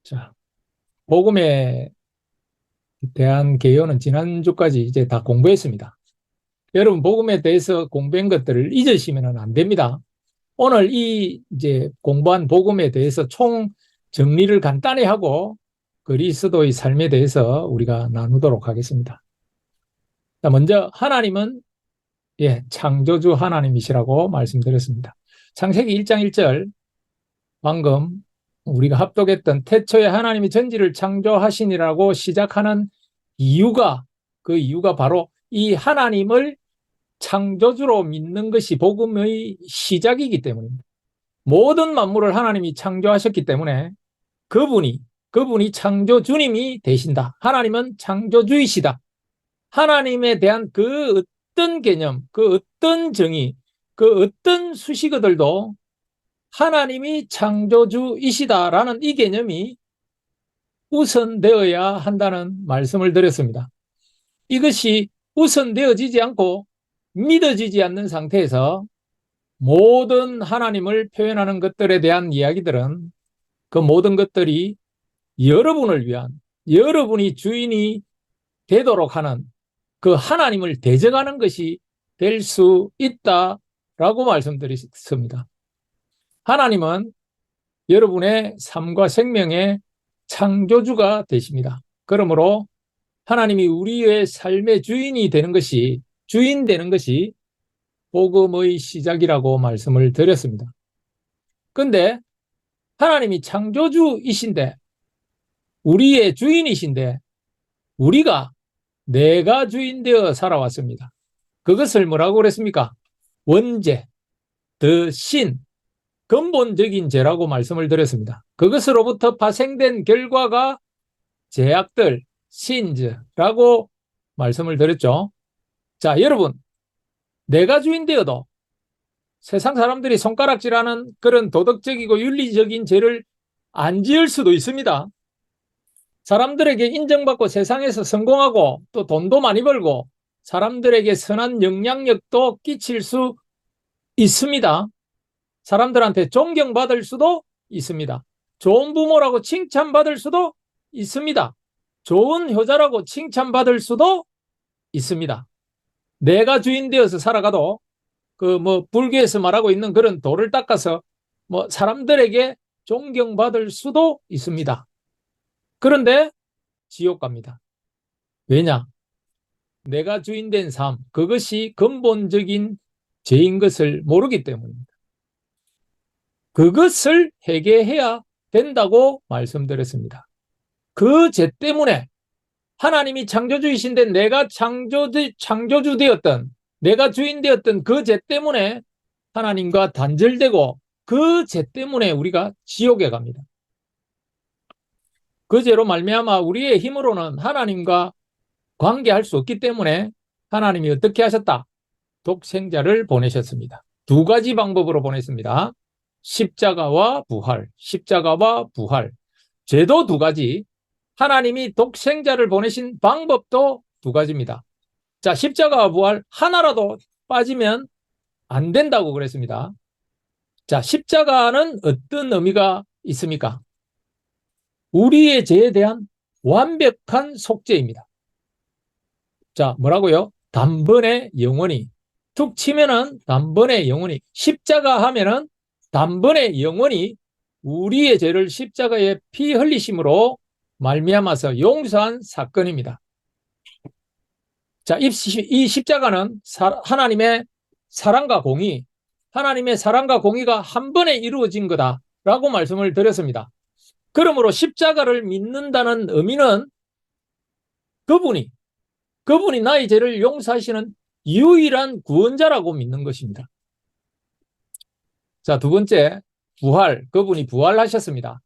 자, 복음에 대한 개요는 지난주까지 이제 다 공부했습니다. 여러분, 복음에 대해서 공부한 것들을 잊으시면 안 됩니다. 오늘 이 이제 공부한 복음에 대해서 총 정리를 간단히 하고 그리스도의 삶에 대해서 우리가 나누도록 하겠습니다. 자, 먼저 하나님은 창조주 하나님이시라고 말씀드렸습니다. 창세기 1장 1절 방금 우리가 합독했던 태초에 하나님이 전지를 창조하시니라고 시작하는 그 이유가 바로 이 하나님을 창조주로 믿는 것이 복음의 시작이기 때문입니다. 모든 만물을 하나님이 창조하셨기 때문에 그분이 창조주님이 되신다. 하나님은 창조주이시다. 하나님에 대한 그 어떤 개념, 그 어떤 정의, 그 어떤 수식어들도 하나님이 창조주이시다라는 이 개념이 우선되어야 한다는 말씀을 드렸습니다. 이것이 우선되어지지 않고 믿어지지 않는 상태에서 모든 하나님을 표현하는 것들에 대한 이야기들은 그 모든 것들이 여러분을 위한, 여러분이 주인이 되도록 하는 그 하나님을 대적하는 것이 될 수 있다라고 말씀드렸습니다. 하나님은 여러분의 삶과 생명의 창조주가 되십니다. 그러므로 하나님이 우리의 삶의 주인 되는 것이 복음의 시작이라고 말씀을 드렸습니다. 그런데 하나님이 창조주이신데, 우리의 주인이신데, 우리가 내가 주인 되어 살아왔습니다. 그것을 뭐라고 그랬습니까? 원죄, the sin, 근본적인 죄라고 말씀을 드렸습니다. 그것으로부터 파생된 결과가 죄악들, sins라고 말씀을 드렸죠. 자, 여러분, 내가 주인 되어도 세상 사람들이 손가락질하는 그런 도덕적이고 윤리적인 죄를 안 지을 수도 있습니다. 사람들에게 인정받고 세상에서 성공하고 또 돈도 많이 벌고 사람들에게 선한 영향력도 끼칠 수 있습니다. 사람들한테 존경받을 수도 있습니다. 좋은 부모라고 칭찬받을 수도 있습니다. 좋은 효자라고 칭찬받을 수도 있습니다. 내가 주인 되어서 살아가도 불교에서 말하고 있는 그런 도를 닦아서 사람들에게 존경받을 수도 있습니다. 그런데 지옥 갑니다. 왜냐? 내가 주인 된 삶, 그것이 근본적인 죄인 것을 모르기 때문입니다. 그것을 회개해야 된다고 말씀드렸습니다. 그 죄 때문에 하나님이 창조주이신데 내가 창조주 되었던, 내가 주인 되었던 그 죄 때문에 하나님과 단절되고 그 죄 때문에 우리가 지옥에 갑니다. 그 죄로 말미암아 우리의 힘으로는 하나님과 관계할 수 없기 때문에 하나님이 어떻게 하셨다? 독생자를 보내셨습니다. 두 가지 방법으로 보냈습니다. 십자가와 부활, 십자가와 부활. 죄도 두 가지, 하나님이 독생자를 보내신 방법도 두 가지입니다. 자, 십자가와 부활 하나라도 빠지면 안 된다고 그랬습니다. 자, 십자가는 어떤 의미가 있습니까? 우리의 죄에 대한 완벽한 속죄입니다. 자, 뭐라고요? 단번에 영원히. 툭 치면은 단번에 영원히. 십자가 하면은 단번에 영원히 우리의 죄를 십자가에 피 흘리심으로 말미암아서 용서한 사건입니다. 자, 이 십자가는 하나님의 사랑과 공의가 한 번에 이루어진 거다라고 말씀을 드렸습니다. 그러므로 십자가를 믿는다는 의미는 그분이 나의 죄를 용서하시는 유일한 구원자라고 믿는 것입니다. 자, 두 번째, 부활. 그분이 부활하셨습니다.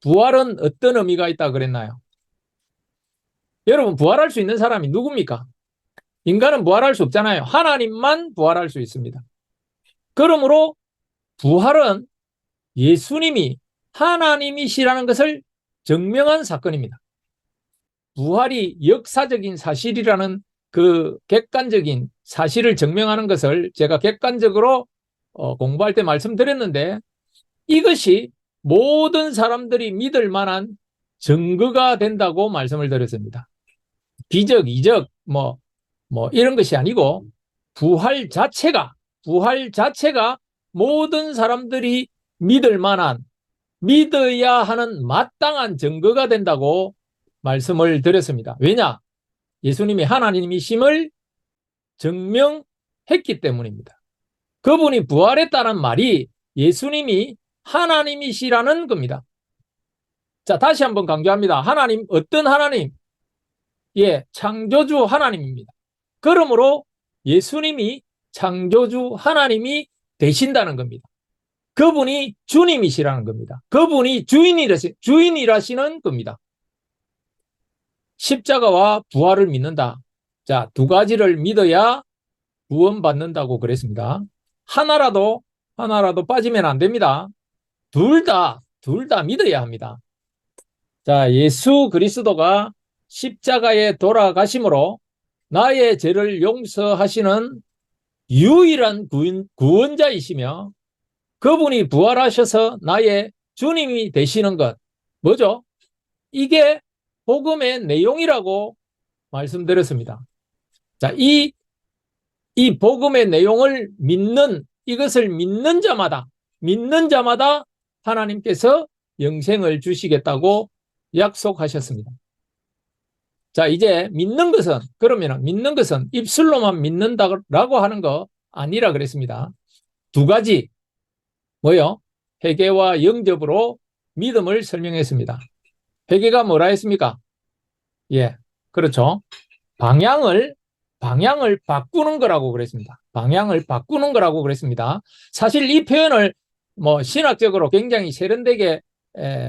부활은 어떤 의미가 있다 그랬나요? 여러분, 부활할 수 있는 사람이 누굽니까? 인간은 부활할 수 없잖아요. 하나님만 부활할 수 있습니다. 그러므로 부활은 예수님이 하나님이시라는 것을 증명한 사건입니다. 부활이 역사적인 사실이라는 그 객관적인 사실을 증명하는 것을 제가 객관적으로 공부할 때 말씀드렸는데, 이것이 모든 사람들이 믿을 만한 증거가 된다고 말씀을 드렸습니다. 기적, 이적, 이런 것이 아니고 부활 자체가 모든 사람들이 믿을 만한, 믿어야 하는 마땅한 증거가 된다고 말씀을 드렸습니다. 왜냐? 예수님이 하나님이심을 증명했기 때문입니다. 그분이 부활했다는 말이 예수님이 하나님이시라는 겁니다. 자, 다시 한번 강조합니다. 하나님, 어떤 하나님? 예, 창조주 하나님입니다. 그러므로 예수님이 창조주 하나님이 되신다는 겁니다. 그분이 주님이시라는 겁니다. 그분이 주인이라시는 겁니다. 십자가와 부활을 믿는다. 자, 두 가지를 믿어야 구원받는다고 그랬습니다. 하나라도 빠지면 안 됩니다. 둘 다 믿어야 합니다. 자, 예수 그리스도가 십자가에 돌아가심으로 나의 죄를 용서하시는 유일한 구원자이시며 그분이 부활하셔서 나의 주님이 되시는 것, 뭐죠? 이게 복음의 내용이라고 말씀드렸습니다. 자, 이 복음의 내용을 이것을 믿는 자마다 하나님께서 영생을 주시겠다고 약속하셨습니다. 자, 이제 믿는 것은 입술로만 믿는다라고 하는 거 아니라 그랬습니다. 두 가지, 뭐요? 회개와 영접으로 믿음을 설명했습니다. 회개가 뭐라 했습니까? 예, 그렇죠. 방향을 바꾸는 거라고 그랬습니다. 방향을 바꾸는 거라고 그랬습니다. 사실 이 표현을 신학적으로 굉장히 세련되게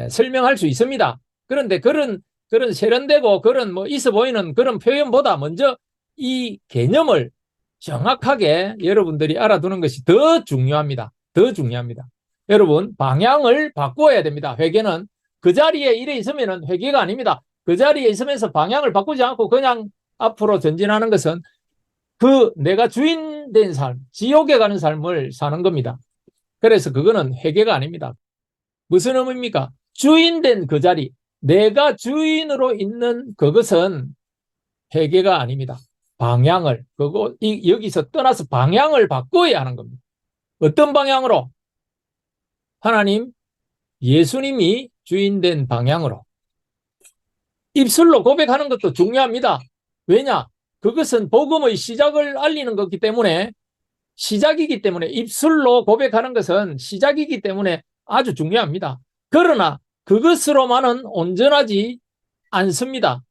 설명할 수 있습니다. 그런데 그런 세련되고 그런 있어 보이는 그런 표현보다 먼저 이 개념을 정확하게 여러분들이 알아두는 것이 더 중요합니다. 여러분, 방향을 바꾸어야 됩니다. 회개는 그 자리에 이래 있으면 회개가 아닙니다. 그 자리에 있으면서 방향을 바꾸지 않고 그냥 앞으로 전진하는 것은 내가 주인된 삶, 지옥에 가는 삶을 사는 겁니다. 그래서 그거는 회개가 아닙니다. 무슨 의미입니까? 주인된 그 자리, 내가 주인으로 있는 그것은 회개가 아닙니다. 여기서 떠나서 방향을 바꿔야 하는 겁니다. 어떤 방향으로? 하나님, 예수님이 주인된 방향으로. 입술로 고백하는 것도 중요합니다. 왜냐? 그것은 복음의 시작을 알리는 것이기 때문에, 시작이기 때문에, 입술로 고백하는 것은 시작이기 때문에 아주 중요합니다. 그러나 그것으로만은 온전하지 않습니다.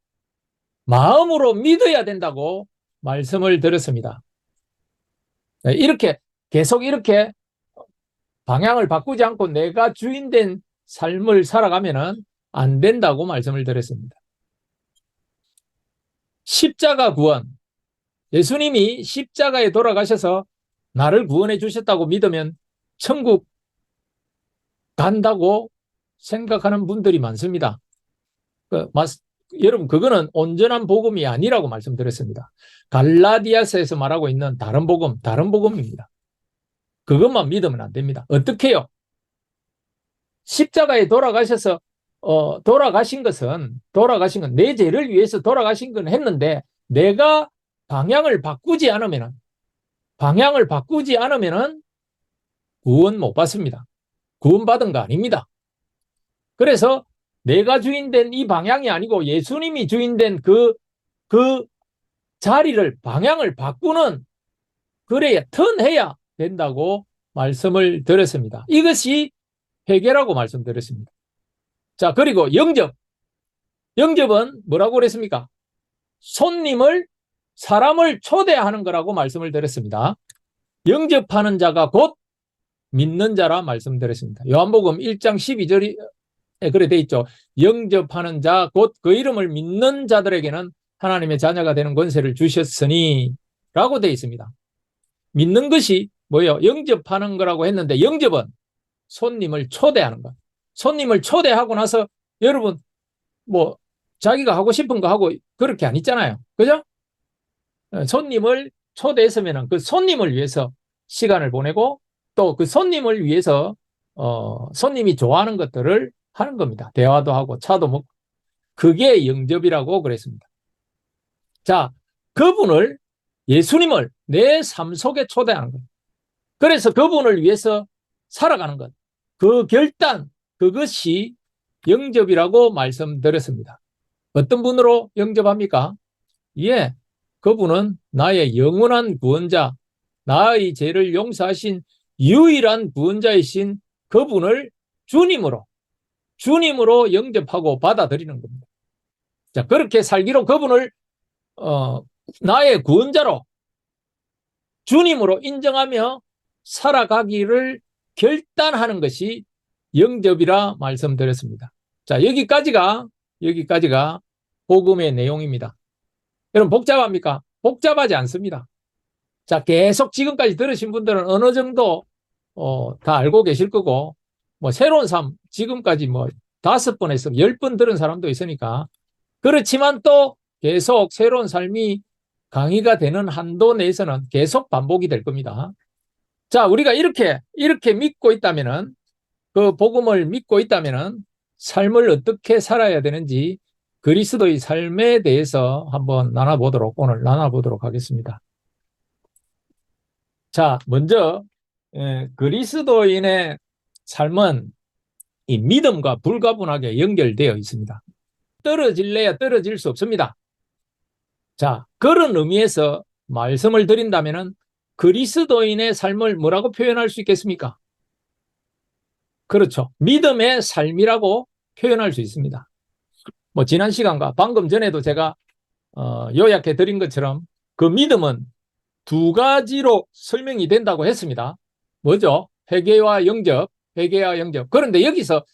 마음으로 믿어야 된다고 말씀을 드렸습니다. 계속 이렇게 방향을 바꾸지 않고 내가 주인된 삶을 살아가면 안 된다고 말씀을 드렸습니다. 십자가 구원. 예수님이 십자가에 돌아가셔서 나를 구원해 주셨다고 믿으면 천국 간다고 생각하는 분들이 많습니다. 여러분, 그거는 온전한 복음이 아니라고 말씀드렸습니다. 갈라디아서에서 말하고 있는 다른 복음입니다. 그것만 믿으면 안 됩니다. 어떻게 해요? 십자가에 돌아가셔서 돌아가신 건 내 죄를 위해서 돌아가신 건 했는데 내가 방향을 바꾸지 않으면 구원 못 받습니다. 구원받은 거 아닙니다. 그래서 내가 주인된 이 방향이 아니고 예수님이 주인된 그 자리를, 방향을 바꾸는, 그래야 턴해야 된다고 말씀을 드렸습니다. 이것이 회개라고 말씀드렸습니다. 자, 그리고 영접은 뭐라고 그랬습니까? 사람을 초대하는 거라고 말씀을 드렸습니다. 영접하는 자가 곧 믿는 자라 말씀드렸습니다. 요한복음 1장 12절에 그래 돼 있죠. 영접하는 자, 곧 그 이름을 믿는 자들에게는 하나님의 자녀가 되는 권세를 주셨으니 라고 돼 있습니다. 믿는 것이 뭐예요? 영접하는 거라고 했는데, 영접은 손님을 초대하는 것. 손님을 초대하고 나서 여러분 자기가 하고 싶은 거 하고 그렇게 안 있잖아요. 그죠? 손님을 초대했으면 그 손님을 위해서 시간을 보내고 또 그 손님을 위해서 손님이 좋아하는 것들을 하는 겁니다. 대화도 하고 차도 먹고 그게 영접이라고 그랬습니다. 자, 그분을, 예수님을 내 삶 속에 초대하는 것. 그래서 그분을 위해서 살아가는 것. 그 결단, 그것이 영접이라고 말씀드렸습니다. 어떤 분으로 영접합니까? 예, 그분은 나의 영원한 구원자, 나의 죄를 용서하신 유일한 구원자이신 그분을 주님으로 영접하고 받아들이는 겁니다. 자, 그렇게 살기로 그분을 나의 구원자로 주님으로 인정하며 살아가기를 결단하는 것이 영접이라 말씀드렸습니다. 자, 여기까지가 복음의 내용입니다. 여러분 복잡합니까? 복잡하지 않습니다. 자, 계속 지금까지 들으신 분들은 어느 정도 다 알고 계실 거고, 뭐 새로운 삶 지금까지 뭐 5번에서 10번 들은 사람도 있으니까, 그렇지만 또 계속 새로운 삶이 강의가 되는 한도 내에서는 계속 반복이 될 겁니다. 자, 우리가 이렇게 믿고 있다면은, 그 복음을 믿고 있다면은 삶을 어떻게 살아야 되는지 그리스도의 삶에 대해서 한번 오늘 나눠보도록 하겠습니다. 자, 먼저 그리스도인의 삶은 이 믿음과 불가분하게 연결되어 있습니다. 떨어질래야 떨어질 수 없습니다. 자, 그런 의미에서 말씀을 드린다면은 그리스도인의 삶을 뭐라고 표현할 수 있겠습니까? 그렇죠. 믿음의 삶이라고 표현할 수 있습니다. 뭐 지난 시간과 방금 전에도 제가 요약해 드린 것처럼 그 믿음은 두 가지로 설명이 된다고 했습니다. 뭐죠? 회개와 영접. 그런데 여기서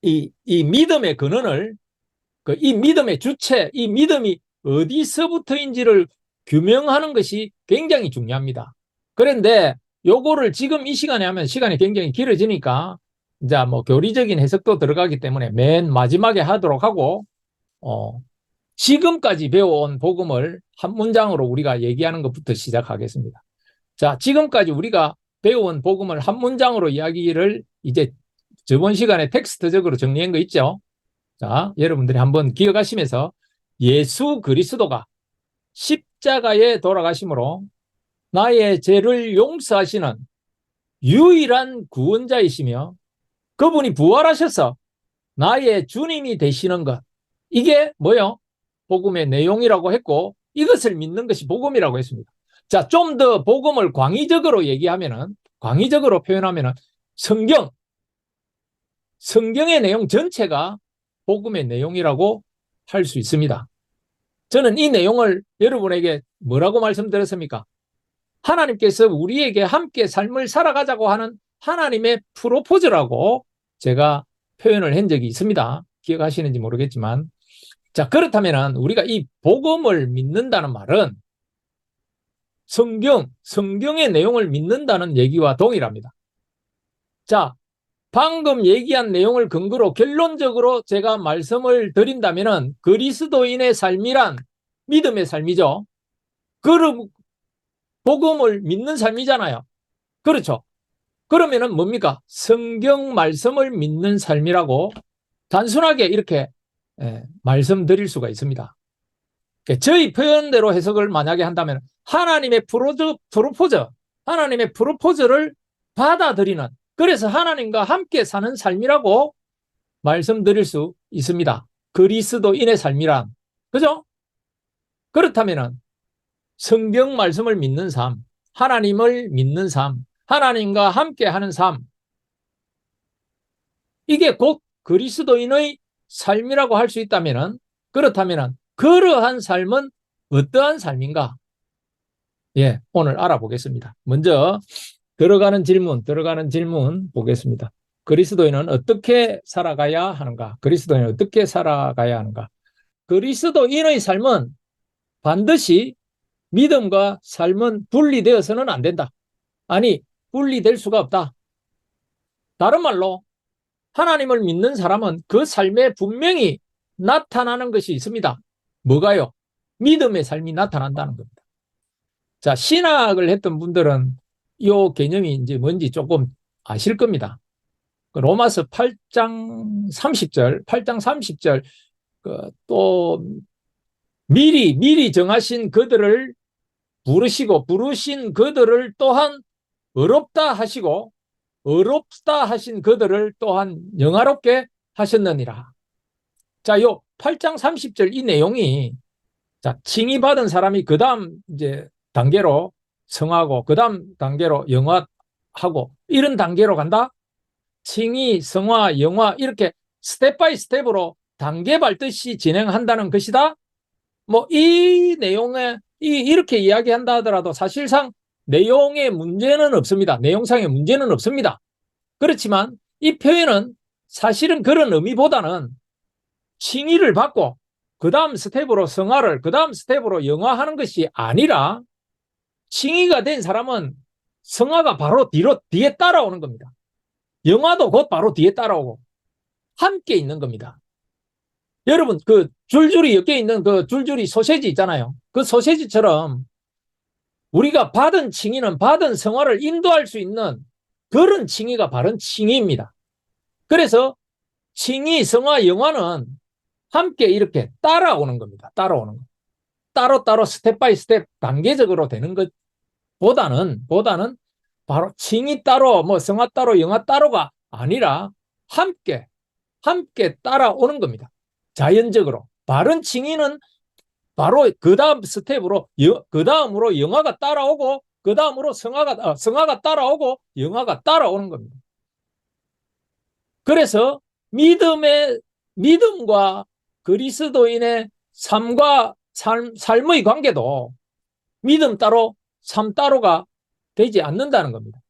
이 믿음의 근원을, 이 믿음의 주체, 이 믿음이 어디서부터인지를 규명하는 것이 굉장히 중요합니다. 그런데 요거를 지금 이 시간에 하면 시간이 굉장히 길어지니까 이제 뭐 교리적인 해석도 들어가기 때문에 맨 마지막에 하도록 하고, 지금까지 배워온 복음을 한 문장으로 우리가 얘기하는 것부터 시작하겠습니다. 자, 지금까지 우리가 배워온 복음을 한 문장으로 이야기를 이제 저번 시간에 텍스트적으로 정리한 거 있죠? 자, 여러분들이 한번 기억하시면서 예수 그리스도가 십자가에 돌아가심으로 나의 죄를 용서하시는 유일한 구원자이시며 그분이 부활하셔서 나의 주님이 되시는 것, 이게 뭐요? 복음의 내용이라고 했고, 이것을 믿는 것이 복음이라고 했습니다. 자, 좀 더 복음을 광의적으로 표현하면은 성경의 내용 전체가 복음의 내용이라고 할 수 있습니다. 저는 이 내용을 여러분에게 뭐라고 말씀드렸습니까? 하나님께서 우리에게 함께 삶을 살아가자고 하는 하나님의 프로포즈라고 제가 표현을 한 적이 있습니다. 기억하시는지 모르겠지만. 자, 그렇다면 우리가 이 복음을 믿는다는 말은 성경의 내용을 믿는다는 얘기와 동일합니다. 자, 방금 얘기한 내용을 근거로 결론적으로 제가 말씀을 드린다면 그리스도인의 삶이란 믿음의 삶이죠. 그 복음을 믿는 삶이잖아요. 그렇죠. 그러면은 뭡니까? 성경 말씀을 믿는 삶이라고 단순하게 이렇게 말씀드릴 수가 있습니다. 저희 표현대로 해석을 만약에 한다면 하나님의 프로포즈를 받아들이는, 그래서 하나님과 함께 사는 삶이라고 말씀드릴 수 있습니다. 그리스도인의 삶이란. 그죠? 그렇다면 성경 말씀을 믿는 삶, 하나님을 믿는 삶, 하나님과 함께 하는 삶, 이게 곧 그리스도인의 삶이라고 할 수 있다면, 그렇다면 그러한 삶은 어떠한 삶인가? 예, 오늘 알아보겠습니다. 먼저 들어가는 질문 보겠습니다. 그리스도인은 어떻게 살아가야 하는가? 그리스도인의 삶은 반드시 믿음과 삶은 분리되어서는 안 된다. 아니, 분리될 수가 없다. 다른 말로 하나님을 믿는 사람은 그 삶에 분명히 나타나는 것이 있습니다. 뭐가요? 믿음의 삶이 나타난다는 겁니다. 자, 신학을 했던 분들은 이 개념이 이제 뭔지 조금 아실 겁니다. 로마서 8장 30절 또 미리 정하신 그들을 부르신 그들을 또한 의롭다 하시고 의롭다 하신 그들을 또한 영화롭게 하셨느니라. 자, 요 8장 30절 이 내용이 자, 칭의받은 사람이 그 다음 이제 단계로 성하고 그 다음 단계로 영화하고 이런 단계로 간다. 칭의, 성화, 영화 이렇게 스텝 바이 스텝으로 단계 밟듯이 진행한다는 것이다. 뭐 이 내용에 이렇게 이야기한다 하더라도 사실상 내용의 문제는 없습니다. 내용상의 문제는 없습니다. 그렇지만 이 표현은 사실은 그런 의미보다는 칭의를 받고 그 다음 스텝으로 성화를 그 다음 스텝으로 영화하는 것이 아니라 칭의가 된 사람은 성화가 바로 뒤에 따라오는 겁니다. 영화도 곧 바로 뒤에 따라오고 함께 있는 겁니다. 여러분 그 줄줄이 엮여 있는 그 줄줄이 소세지 있잖아요. 그 소세지처럼 우리가 받은 칭의는 받은 성화를 인도할 수 있는 그런 칭의가 바른 칭의입니다. 그래서 칭의, 성화, 영화는 함께 이렇게 따라오는 겁니다. 따라오는 거. 따로따로 스텝 바이 스텝 단계적으로 되는 것보다는 바로 칭의 따로 뭐 성화 따로 영화 따로가 아니라 함께 따라오는 겁니다. 자연적으로. 바른 칭의는 바로 그 다음 스텝으로 그 다음으로 영화가 따라오고 그 다음으로 성화가 따라오고 영화가 따라오는 겁니다. 그래서 믿음과 그리스도인의 삶의 관계도 믿음 따로 삶 따로가 되지 않는다는 겁니다.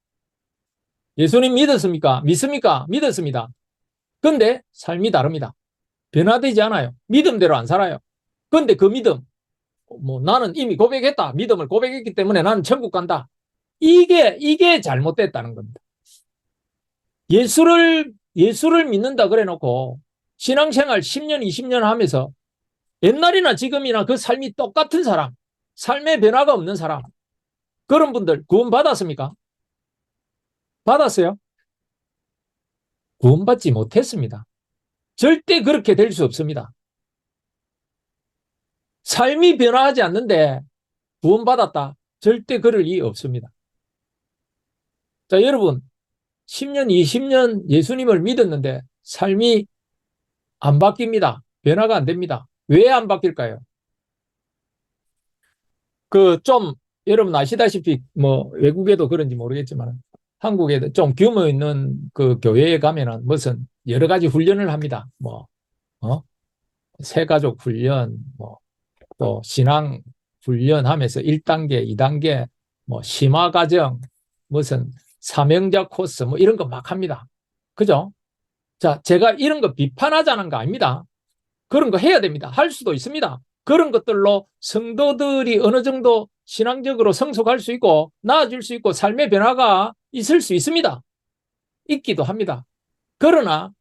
예수님 믿었습니까? 믿습니까? 믿었습니다. 근데 삶이 다릅니다. 변화되지 않아요. 믿음대로 안 살아요. 근데 그 믿음, 뭐 나는 이미 고백했다. 믿음을 고백했기 때문에 나는 천국 간다. 이게 잘못됐다는 겁니다. 예수를 믿는다 그래 놓고 신앙생활 10년, 20년 하면서 옛날이나 지금이나 그 삶이 똑같은 사람, 삶의 변화가 없는 사람, 그런 분들 구원 받았습니까? 받았어요? 구원받지 못했습니다. 절대 그렇게 될 수 없습니다. 삶이 변화하지 않는데 구원받았다? 절대 그럴 리 없습니다. 자, 여러분 10년, 20년 예수님을 믿었는데 삶이 안 바뀝니다. 변화가 안 됩니다. 왜 안 바뀔까요? 여러분 아시다시피 뭐 외국에도 그런지 모르겠지만 한국에도 좀 규모 있는 그 교회에 가면은 무슨 여러 가지 훈련을 합니다. 새가족 훈련, 또 신앙 훈련하면서 1단계, 2단계, 심화 과정, 무슨 사명자 코스 뭐 이런 거 막 합니다. 그죠? 자, 제가 이런 거 비판하자는 거 아닙니다. 그런 거 해야 됩니다. 할 수도 있습니다. 그런 것들로 성도들이 어느 정도 신앙적으로 성숙할 수 있고 나아질 수 있고 삶의 변화가 있을 수 있습니다. 있기도 합니다. 그러나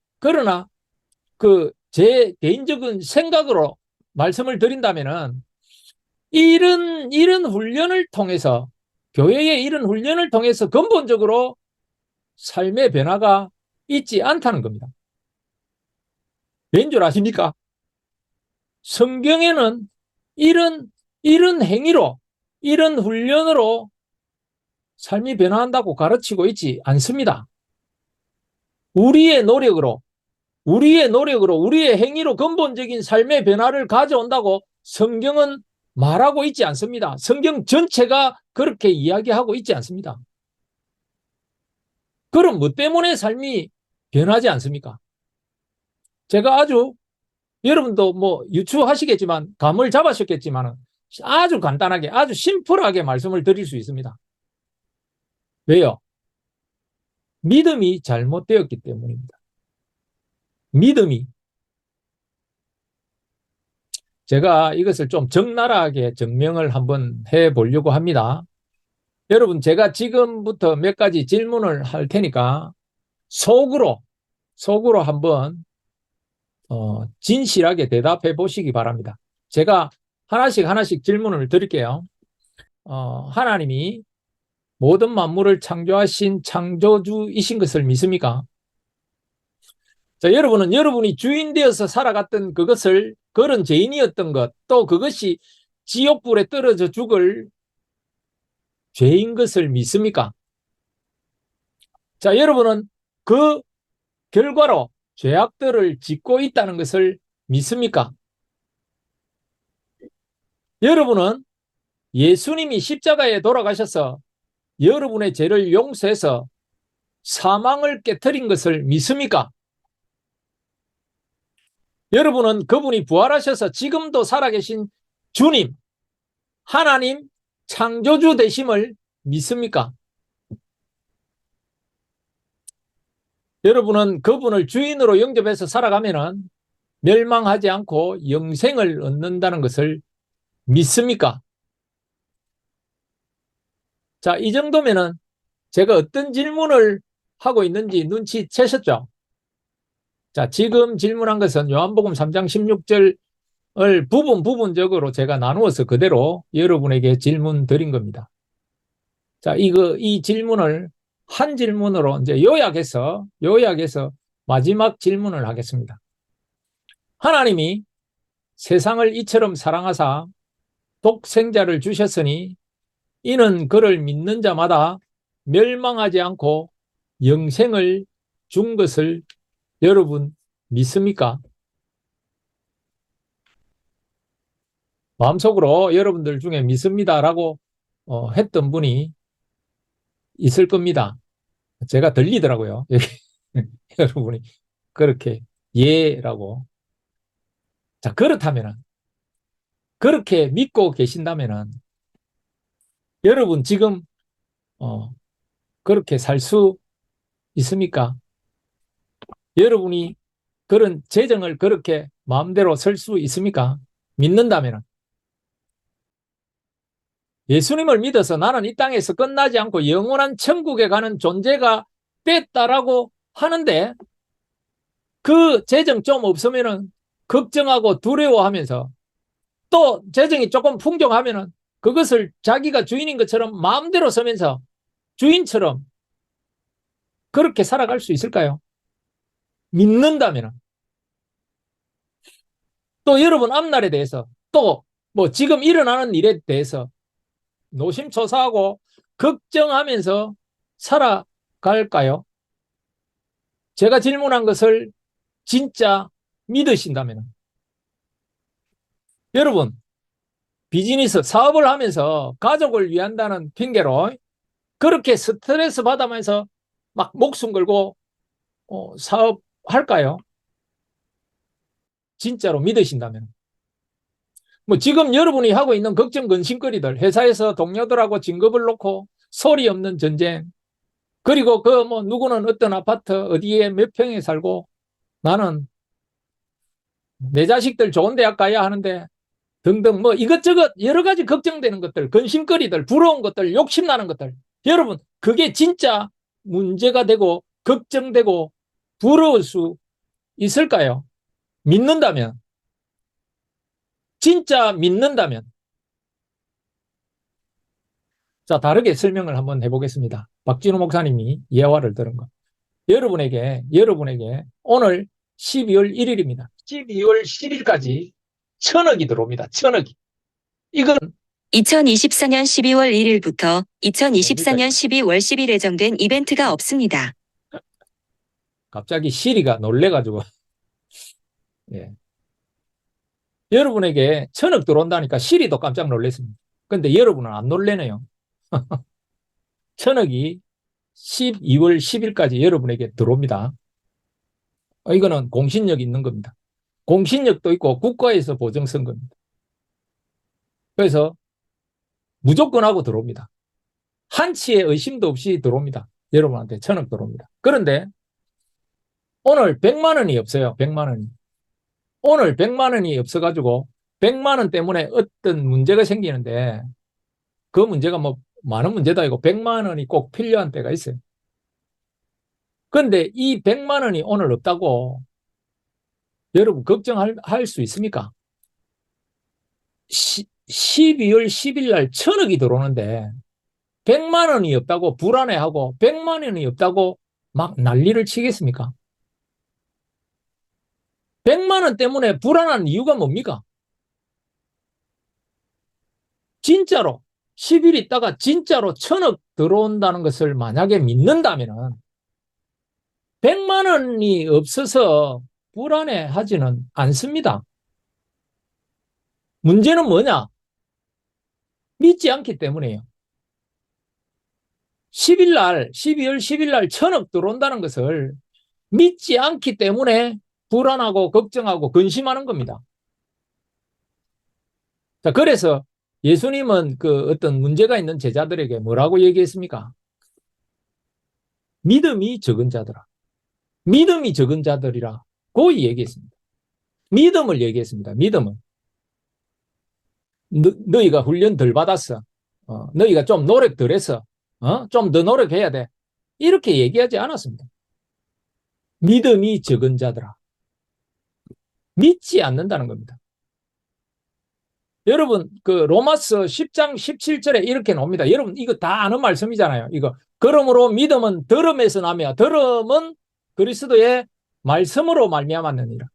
제 개인적인 생각으로 말씀을 드린다면은 이런 훈련을 통해서 교회의 이런 훈련을 통해서 근본적으로 삶의 변화가 있지 않다는 겁니다. 왠 줄 아십니까? 성경에는 이런 행위로, 이런 훈련으로 삶이 변화한다고 가르치고 있지 않습니다. 우리의 노력으로, 우리의 행위로 근본적인 삶의 변화를 가져온다고 성경은 말하고 있지 않습니다. 성경 전체가 그렇게 이야기하고 있지 않습니다. 그럼 뭐 때문에 삶이 변하지 않습니까? 제가 여러분도 뭐 유추하시겠지만 감을 잡으셨겠지만 아주 간단하게 아주 심플하게 말씀을 드릴 수 있습니다. 왜요? 믿음이 잘못되었기 때문입니다. 믿음이. 제가 이것을 좀 적나라하게 증명을 한번 해보려고 합니다. 여러분 제가 지금부터 몇 가지 질문을 할 테니까 속으로 한번 진실하게 대답해 보시기 바랍니다. 제가 하나씩 질문을 드릴게요. 하나님이 모든 만물을 창조하신 창조주이신 것을 믿습니까? 자, 여러분은 여러분이 주인 되어서 살아갔던 그것을, 그런 죄인이었던 것, 또 그것이 지옥불에 떨어져 죽을 죄인 것을 믿습니까? 자, 여러분은 그 결과로 죄악들을 짓고 있다는 것을 믿습니까? 여러분은 예수님이 십자가에 돌아가셔서 여러분의 죄를 용서해서 사망을 깨뜨린 것을 믿습니까? 여러분은 그분이 부활하셔서 지금도 살아계신 주님, 하나님, 창조주 되심을 믿습니까? 여러분은 그분을 주인으로 영접해서 살아가면은 멸망하지 않고 영생을 얻는다는 것을 믿습니까? 자, 이 정도면은 제가 어떤 질문을 하고 있는지 눈치채셨죠? 자, 지금 질문한 것은 요한복음 3장 16절을 부분적으로 제가 나누어서 그대로 여러분에게 질문 드린 겁니다. 자, 이 질문을 한 질문으로 이제 요약해서 마지막 질문을 하겠습니다. 하나님이 세상을 이처럼 사랑하사 독생자를 주셨으니 이는 그를 믿는 자마다 멸망하지 않고 영생을 준 것을 여러분 믿습니까? 마음속으로 여러분들 중에 믿습니다라고 했던 분이 있을 겁니다. 제가 들리더라고요. 여러분이 그렇게 예라고. 자, 그렇다면은, 그렇게 믿고 계신다면은 여러분 지금 그렇게 살 수 있습니까? 여러분이 그런 재정을 그렇게 마음대로 쓸 수 있습니까? 믿는다면은. 예수님을 믿어서 나는 이 땅에서 끝나지 않고 영원한 천국에 가는 존재가 됐다라고 하는데, 그 재정 좀 없으면은 걱정하고 두려워하면서, 또 재정이 조금 풍족하면은 그것을 자기가 주인인 것처럼 마음대로 쓰면서 주인처럼 그렇게 살아갈 수 있을까요? 믿는다면은. 또 여러분 앞날에 대해서, 또 뭐 지금 일어나는 일에 대해서 노심초사하고 걱정하면서 살아갈까요? 제가 질문한 것을 진짜 믿으신다면. 여러분, 비즈니스 사업을 하면서 가족을 위한다는 핑계로 그렇게 스트레스 받으면서 막 목숨 걸고 사업할까요? 진짜로 믿으신다면. 뭐 지금 여러분이 하고 있는 걱정 근심거리들, 회사에서 동료들하고 진급을 놓고 소리 없는 전쟁, 그리고 그 뭐 누구는 어떤 아파트 어디에 몇 평에 살고, 나는 내 자식들 좋은 대학 가야 하는데 등등 뭐 이것저것 여러 가지 걱정되는 것들, 근심거리들, 부러운 것들, 욕심나는 것들, 여러분 그게 진짜 문제가 되고 걱정되고 부러울 수 있을까요? 믿는다면, 진짜 믿는다면. 자, 다르게 설명을 한번 해보겠습니다. 박진우 목사님이 예화를 들은 것. 여러분에게 오늘 12월 1일입니다. 12월 10일까지 1,000억이 들어옵니다. 1,000억이. 이건 2024년 12월 1일부터 2024년 12월 10일 예정된 이벤트가 없습니다. 갑자기 시리가 놀래가지고. 예. 여러분에게 1,000억 들어온다니까 시리도 깜짝 놀랐습니다. 근데 여러분은 안 놀래네요. 1,000억이 12월 10일까지 여러분에게 들어옵니다. 이거는 공신력 있는 겁니다. 공신력도 있고 국가에서 보증선 겁니다. 그래서 무조건 하고 들어옵니다. 한치의 의심도 없이 들어옵니다. 여러분한테 1,000억 들어옵니다. 그런데 오늘 100만 원이 없어요. 100만 원이. 오늘 100만 원이 없어가지고 100만 원 때문에 어떤 문제가 생기는데, 그 문제가 뭐 많은 문제도 아니고 100만 원이 꼭 필요한 때가 있어요. 그런데 이 100만 원이 오늘 없다고 여러분 걱정할 수 있습니까? 12월 10일 날 1,000억이 들어오는데 100만 원이 없다고 불안해하고 100만 원이 없다고 막 난리를 치겠습니까? 100만 원 때문에 불안한 이유가 뭡니까? 진짜로 10일 있다가 진짜로 1000억 들어온다는 것을 만약에 믿는다면 100만 원이 없어서 불안해하지는 않습니다. 문제는 뭐냐? 믿지 않기 때문이에요. 10일 날, 12월 10일 날 1000억 들어온다는 것을 믿지 않기 때문에 불안하고 걱정하고 근심하는 겁니다. 자, 그래서 예수님은 그 어떤 문제가 있는 제자들에게 뭐라고 얘기했습니까? 믿음이 적은 자들아. 믿음이 적은 자들이라고 얘기했습니다. 믿음을 얘기했습니다. 믿음은. 너희가 훈련 덜 받았어. 너희가 좀 노력 덜 했어. 좀 더 노력해야 돼. 이렇게 얘기하지 않았습니다. 믿음이 적은 자들아. 믿지 않는다는 겁니다. 여러분, 그 로마서 10장 17절에 이렇게 나옵니다. 여러분, 이거 다 아는 말씀이잖아요. 이거. 그러므로 믿음은 들음에서 나며 들음은 그리스도의 말씀으로 말미암았느니라.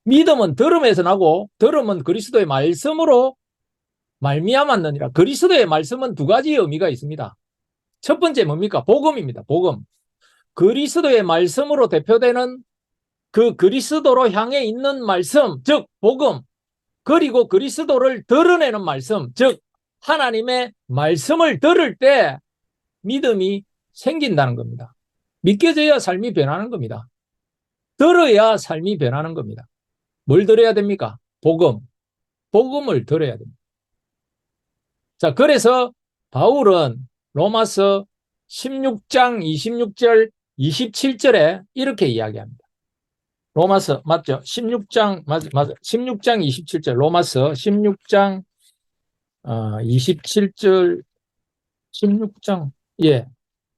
믿음은 들음에서 나고 들음은 그리스도의 말씀으로 말미암았느니라. 그리스도의 말씀은 두 가지 의미가 있습니다. 첫 번째 뭡니까? 복음입니다. 복음. 그리스도의 말씀으로 대표되는 그 그리스도로 향해 있는 말씀, 즉 복음. 그리고 그리스도를 드러내는 말씀, 즉 하나님의 말씀을 들을 때 믿음이 생긴다는 겁니다. 믿겨져야 삶이 변하는 겁니다. 들어야 삶이 변하는 겁니다. 뭘 들어야 됩니까? 복음. 복음을 들어야 됩니다. 자, 그래서 바울은 로마서 16장 26절, 27절에 이렇게 이야기합니다. 로마서 맞죠? 16장 맞아 16장 27절 로마서 16장 27절 16장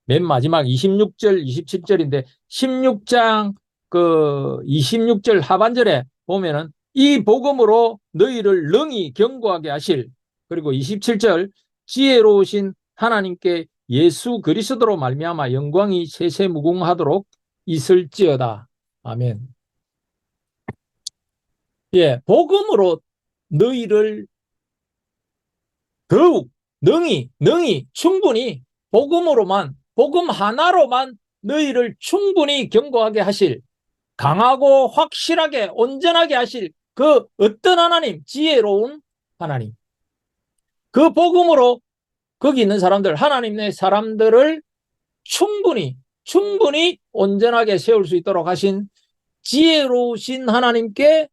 맨 마지막 26절 27절인데 16장 그 26절 하반절에 보면은 이 복음으로 너희를 능히 견고하게 하실 그리고 27절 지혜로우신 하나님께 예수 그리스도로 말미암아 영광이 세세무궁하도록 있을지어다. 아멘. 복음으로 너희를 더욱 능히 충분히 복음으로만 복음 하나로만 너희를 충분히 견고하게 하실 강하고 확실하게 온전하게 하실 그 어떤 하나님 지혜로운 하나님 그 복음으로 거기 있는 사람들 하나님의 사람들을 충분히 온전하게 세울 수 있도록 하신 지혜로우신 하나님께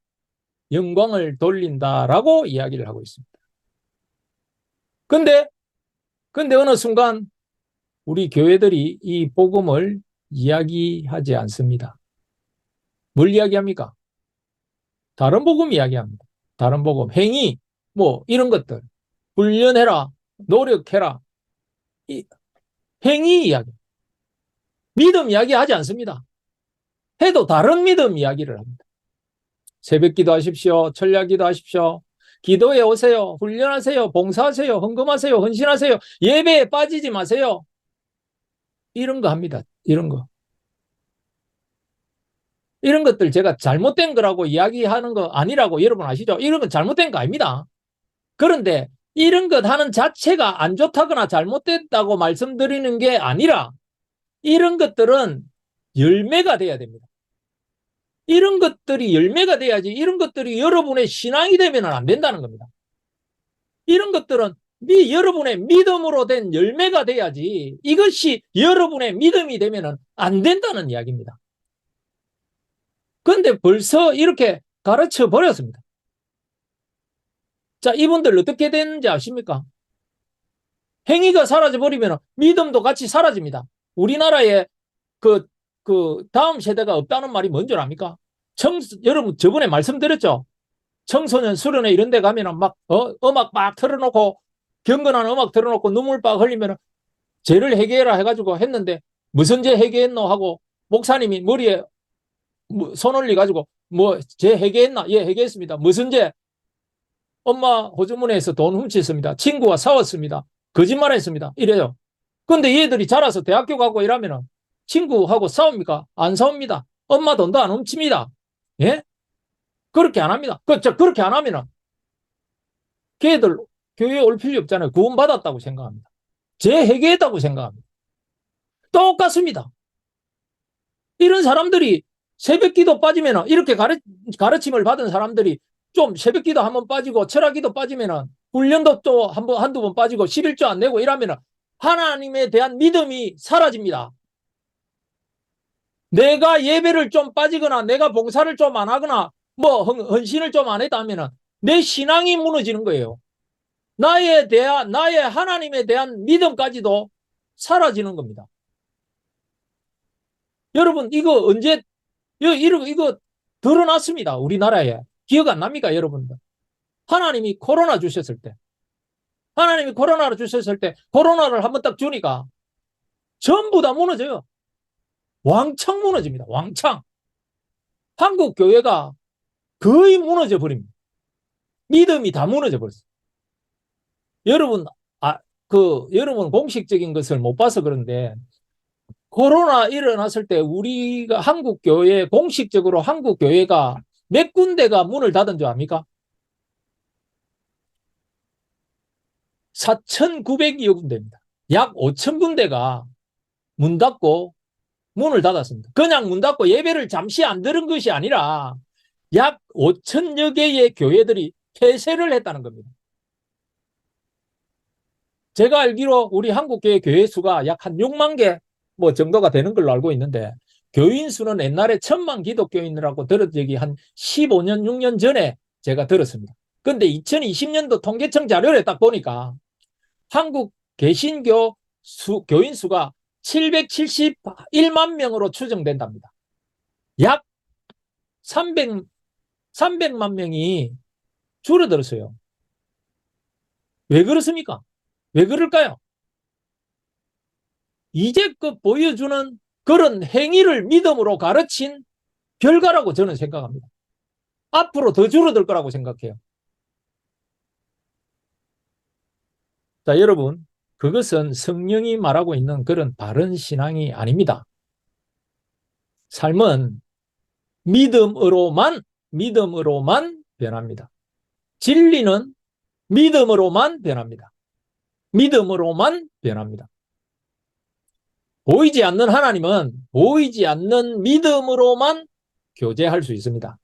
영광을 돌린다라고 이야기를 하고 있습니다. 근데 어느 순간 우리 교회들이 이 복음을 이야기하지 않습니다. 뭘 이야기합니까? 다른 복음 이야기합니다. 다른 복음, 행위, 뭐 이런 것들. 훈련해라, 노력해라. 행위 이야기. 믿음 이야기하지 않습니다. 해도 다른 믿음 이야기를 합니다. 새벽 기도하십시오. 철야 기도하십시오. 기도에 오세요. 훈련하세요. 봉사하세요. 헌금하세요. 헌신하세요. 예배에 빠지지 마세요. 이런 거 합니다. 이런 거. 이런 것들 제가 잘못된 거라고 이야기하는 거 아니라고 여러분 아시죠? 이런 건 잘못된 거 아닙니다. 그런데 이런 것 하는 자체가 안 좋다거나 잘못됐다고 말씀드리는 게 아니라 이런 것들은 열매가 돼야 됩니다. 이런 것들이 열매가 돼야지 이런 것들이 여러분의 신앙이 되면 안 된다는 겁니다. 이런 것들은 여러분의 믿음으로 된 열매가 돼야지 이것이 여러분의 믿음이 되면 안 된다는 이야기입니다. 그런데 벌써 이렇게 가르쳐 버렸습니다. 자, 이분들 어떻게 되는지 아십니까? 행위가 사라져 버리면 믿음도 같이 사라집니다. 우리나라에 그 다음 세대가 없다는 말이 뭔 줄 압니까? 여러분 저번에 말씀드렸죠? 청소년 수련회 이런 데 가면은 막 음악 막 틀어놓고 경건한 음악 틀어놓고 눈물 빡 흘리면 죄를 회개해라 해가지고 했는데 무슨 죄 회개했노 하고 목사님이 머리에 손 올려가지고 뭐 죄 회개했나? 예, 회개했습니다. 무슨 죄? 엄마 호주머니에서 돈 훔쳤습니다. 친구와 싸웠습니다. 거짓말했습니다. 이래요. 근데 얘들이 자라서 대학교 가고 이러면은 친구하고 싸웁니까? 안 싸웁니다. 엄마 돈도 안 훔칩니다. 예? 그렇게 안 합니다. 그렇게 안 하면은 걔들 교회에 올 필요 없잖아요. 구원받았다고 생각합니다. 재회개했다고 생각합니다. 똑같습니다. 이런 사람들이 새벽기도 빠지면은 이렇게 가르침을 받은 사람들이 좀 새벽기도 한번 빠지고 철학기도 빠지면은 훈련도 또 한두 번 빠지고 11조 안 내고 이러면은 하나님에 대한 믿음이 사라집니다. 내가 예배를 좀 빠지거나 내가 봉사를 좀 안 하거나 뭐 헌신을 좀 안 했다 하면은 내 신앙이 무너지는 거예요. 나의 하나님에 대한 믿음까지도 사라지는 겁니다. 여러분, 이거 언제, 이거 드러났습니다. 우리나라에. 기억 안 납니까, 여러분들? 하나님이 코로나 주셨을 때, 하나님이 코로나를 주셨을 때, 코로나를 한번 딱 주니까 전부 다 무너져요. 왕창 무너집니다. 왕창. 한국 교회가 거의 무너져 버립니다. 믿음이 다 무너져 버렸어요. 여러분, 여러분 공식적인 것을 못 봐서 그런데, 코로나 일어났을 때 우리가 공식적으로 한국 교회가 몇 군데가 문을 닫은 줄 압니까? 4,900여 군데입니다. 약 5천 군데가 문 닫고 문을 닫았습니다. 그냥 문 닫고 예배를 잠시 안 들은 것이 아니라 약 5천여 개의 교회들이 폐쇄를 했다는 겁니다. 제가 알기로 우리 한국교회 교회 수가 약 한 6만 개 뭐 정도가 되는 걸로 알고 있는데, 교인 수는 옛날에 1,000만 기독교인이라고 들은 적이 한 15년, 6년 전에 제가 들었습니다. 근데 2020년도 통계청 자료를 딱 보니까 한국 개신교 교인 수가 771만 명으로 추정된답니다. 약 300만 명이 줄어들었어요. 왜 그렇습니까? 왜 그럴까요? 이제껏 보여주는 그런 행위를 믿음으로 가르친 결과라고 저는 생각합니다. 앞으로 더 줄어들 거라고 생각해요. 자, 여러분, 그것은 성령이 말하고 있는 그런 바른 신앙이 아닙니다. 삶은 믿음으로만 변합니다. 진리는 믿음으로만 변합니다. 믿음으로만 변합니다. 보이지 않는 하나님은 보이지 않는 믿음으로만 교제할 수 있습니다.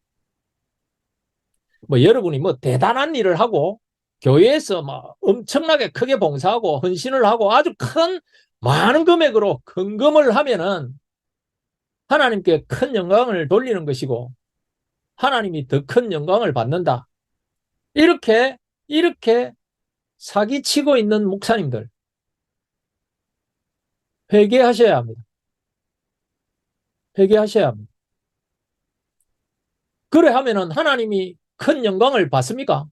뭐 여러분이 뭐 대단한 일을 하고 교회에서 막 엄청나게 크게 봉사하고 헌신을 하고 아주 많은 금액으로 헌금을 하면은 하나님께 큰 영광을 돌리는 것이고 하나님이 더 큰 영광을 받는다. 이렇게 사기치고 있는 목사님들 회개하셔야 합니다. 회개하셔야 합니다. 그래 하면은 하나님이 큰 영광을 받습니까?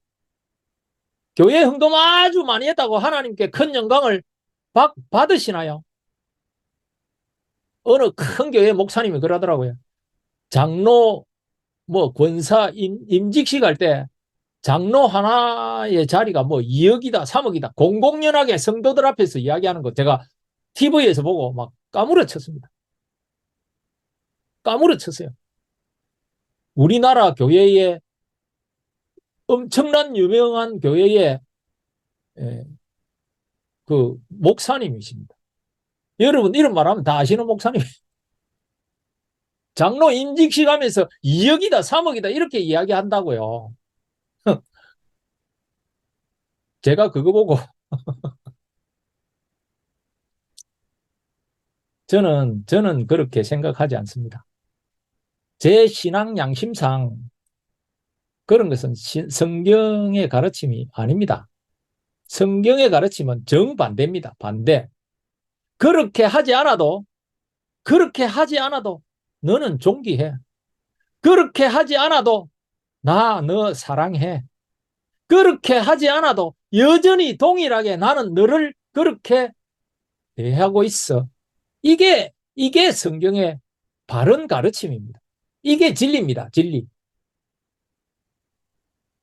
교회 헌금 아주 많이 했다고 하나님께 큰 영광을 받으시나요? 어느 큰 교회 목사님이 그러더라고요. 장로 권사 임직식 할 때 장로 하나의 자리가 2억이다 3억이다 공공연하게 성도들 앞에서 이야기하는 거 제가 TV에서 보고 막 까무러쳤습니다. 까무러쳤어요. 우리나라 교회의 엄청난 유명한 교회의 그 목사님이십니다. 여러분 이런 말하면 다 아시는 목사님. 장로 임직식 하면서 2억이다 3억이다 이렇게 이야기한다고요. 제가 그거 보고 저는 그렇게 생각하지 않습니다. 제 신앙 양심상 그런 것은 성경의 가르침이 아닙니다. 성경의 가르침은 정반대입니다. 반대. 그렇게 하지 않아도 너는 존귀해. 그렇게 하지 않아도 너 사랑해. 그렇게 하지 않아도 여전히 동일하게 나는 너를 그렇게 대하고 있어. 이게 성경의 바른 가르침입니다. 이게 진리입니다. 진리.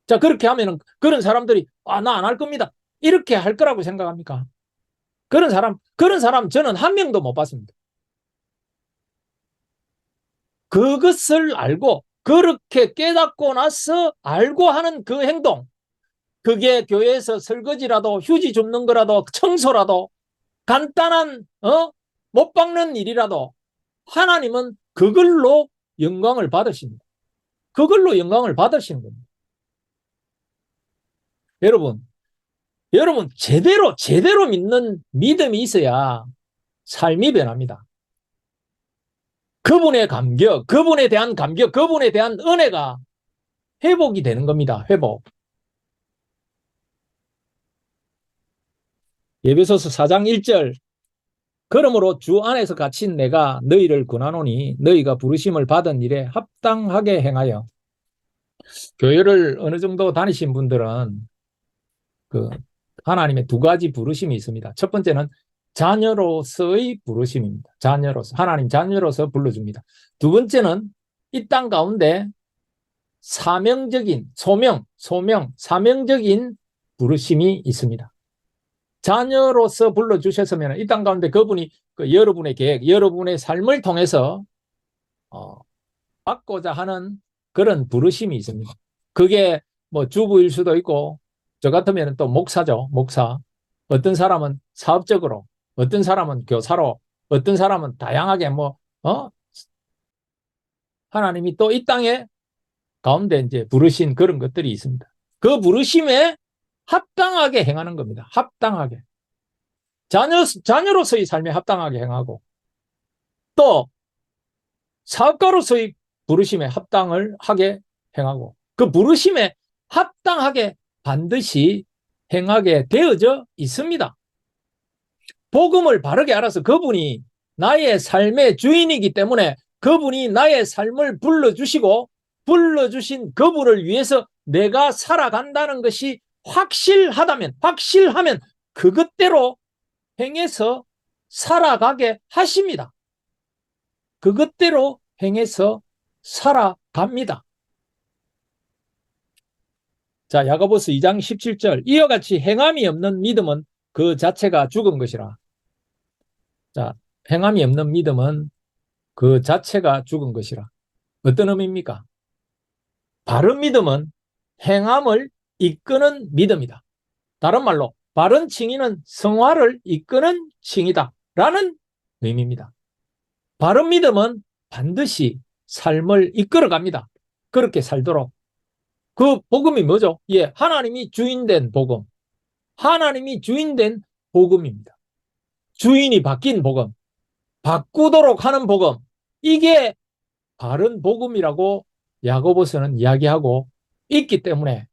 자, 그렇게 하면은 그런 사람들이 나 안 할 겁니다. 이렇게 할 거라고 생각합니까? 그런 사람 저는 한 명도 못 봤습니다. 그것을 알고 그렇게 깨닫고 나서 알고 하는 그 행동, 그게 교회에서 설거지라도 휴지 줍는 거라도 청소라도 간단한 못 박는 일이라도 하나님은 그걸로 영광을 받으십니다. 그걸로 영광을 받으시는 겁니다. 여러분 제대로 믿는 믿음이 있어야 삶이 변합니다. 그분의 감격, 그분에 대한 감격, 그분에 대한 은혜가 회복이 되는 겁니다. 회복. 에베소서 4장 1절 그러므로 주 안에서 갇힌 내가 너희를 권하노니 너희가 부르심을 받은 일에 합당하게 행하여. 교회를 어느 정도 다니신 분들은 그 하나님의 두 가지 부르심이 있습니다. 첫 번째는 자녀로서의 부르심입니다. 자녀로서, 하나님 자녀로서 불러줍니다. 두 번째는 이 땅 가운데 사명적인, 사명적인 부르심이 있습니다. 자녀로서 불러주셨으면 이 땅 가운데 그분이 여러분의 계획, 여러분의 삶을 통해서 받고자 하는 그런 부르심이 있습니다. 그게 뭐 주부일 수도 있고, 저 같으면 또 목사죠, 목사. 어떤 사람은 사업적으로, 어떤 사람은 교사로, 어떤 사람은 다양하게 하나님이 또 이 땅에 가운데 이제 부르신 그런 것들이 있습니다. 그 부르심에 합당하게 행하는 겁니다. 합당하게. 자녀로서의 삶에 합당하게 행하고, 또 사업가로서의 부르심에 합당을 하게 행하고, 그 부르심에 합당하게 반드시 행하게 되어져 있습니다. 복음을 바르게 알아서 그분이 나의 삶의 주인이기 때문에 그분이 나의 삶을 불러주시고 불러주신 그분을 위해서 내가 살아간다는 것이 확실하면 그것대로 행해서 살아가게 하십니다. 그것대로 행해서 살아갑니다. 자, 야고보서 2장 17절 이와 같이 행함이 없는 믿음은 그 자체가 죽은 것이라. 자, 행함이 없는 믿음은 그 자체가 죽은 것이라. 어떤 의미입니까? 바른 믿음은 행함을 이끄는 믿음이다. 다른 말로 바른 칭의는 성화를 이끄는 칭의다 라는 의미입니다. 바른 믿음은 반드시 삶을 이끌어갑니다. 그렇게 살도록. 그 복음이 뭐죠? 예, 하나님이 주인된 복음. 하나님이 주인된 복음입니다. 주인이 바뀐 복음. 바꾸도록 하는 복음. 이게 바른 복음이라고 야고보서는 이야기하고 있기 때문에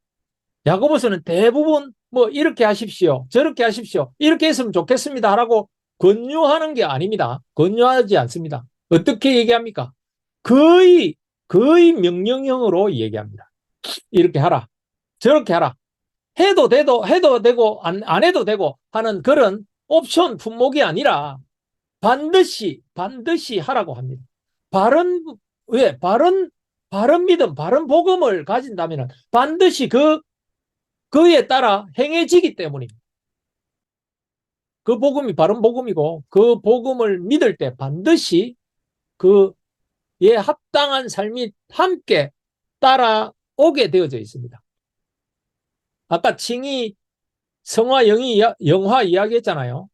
야고보서는 대부분 뭐 이렇게 하십시오. 저렇게 하십시오. 이렇게 했으면 좋겠습니다. 하라고 권유하는 게 아닙니다. 권유하지 않습니다. 어떻게 얘기합니까? 거의 명령형으로 얘기합니다. 이렇게 하라. 저렇게 하라. 해도 되고 안 해도 되고 하는 그런 옵션 품목이 아니라 반드시 하라고 합니다. 바른 믿음, 바른 복음을 가진다면 반드시 그에 따라 행해지기 때문입니다. 그 복음이 바른 복음이고 그 복음을 믿을 때 반드시 그에 합당한 삶이 함께 따라오게 되어져 있습니다. 아까 칭의, 성화, 영화 이야기했잖아요.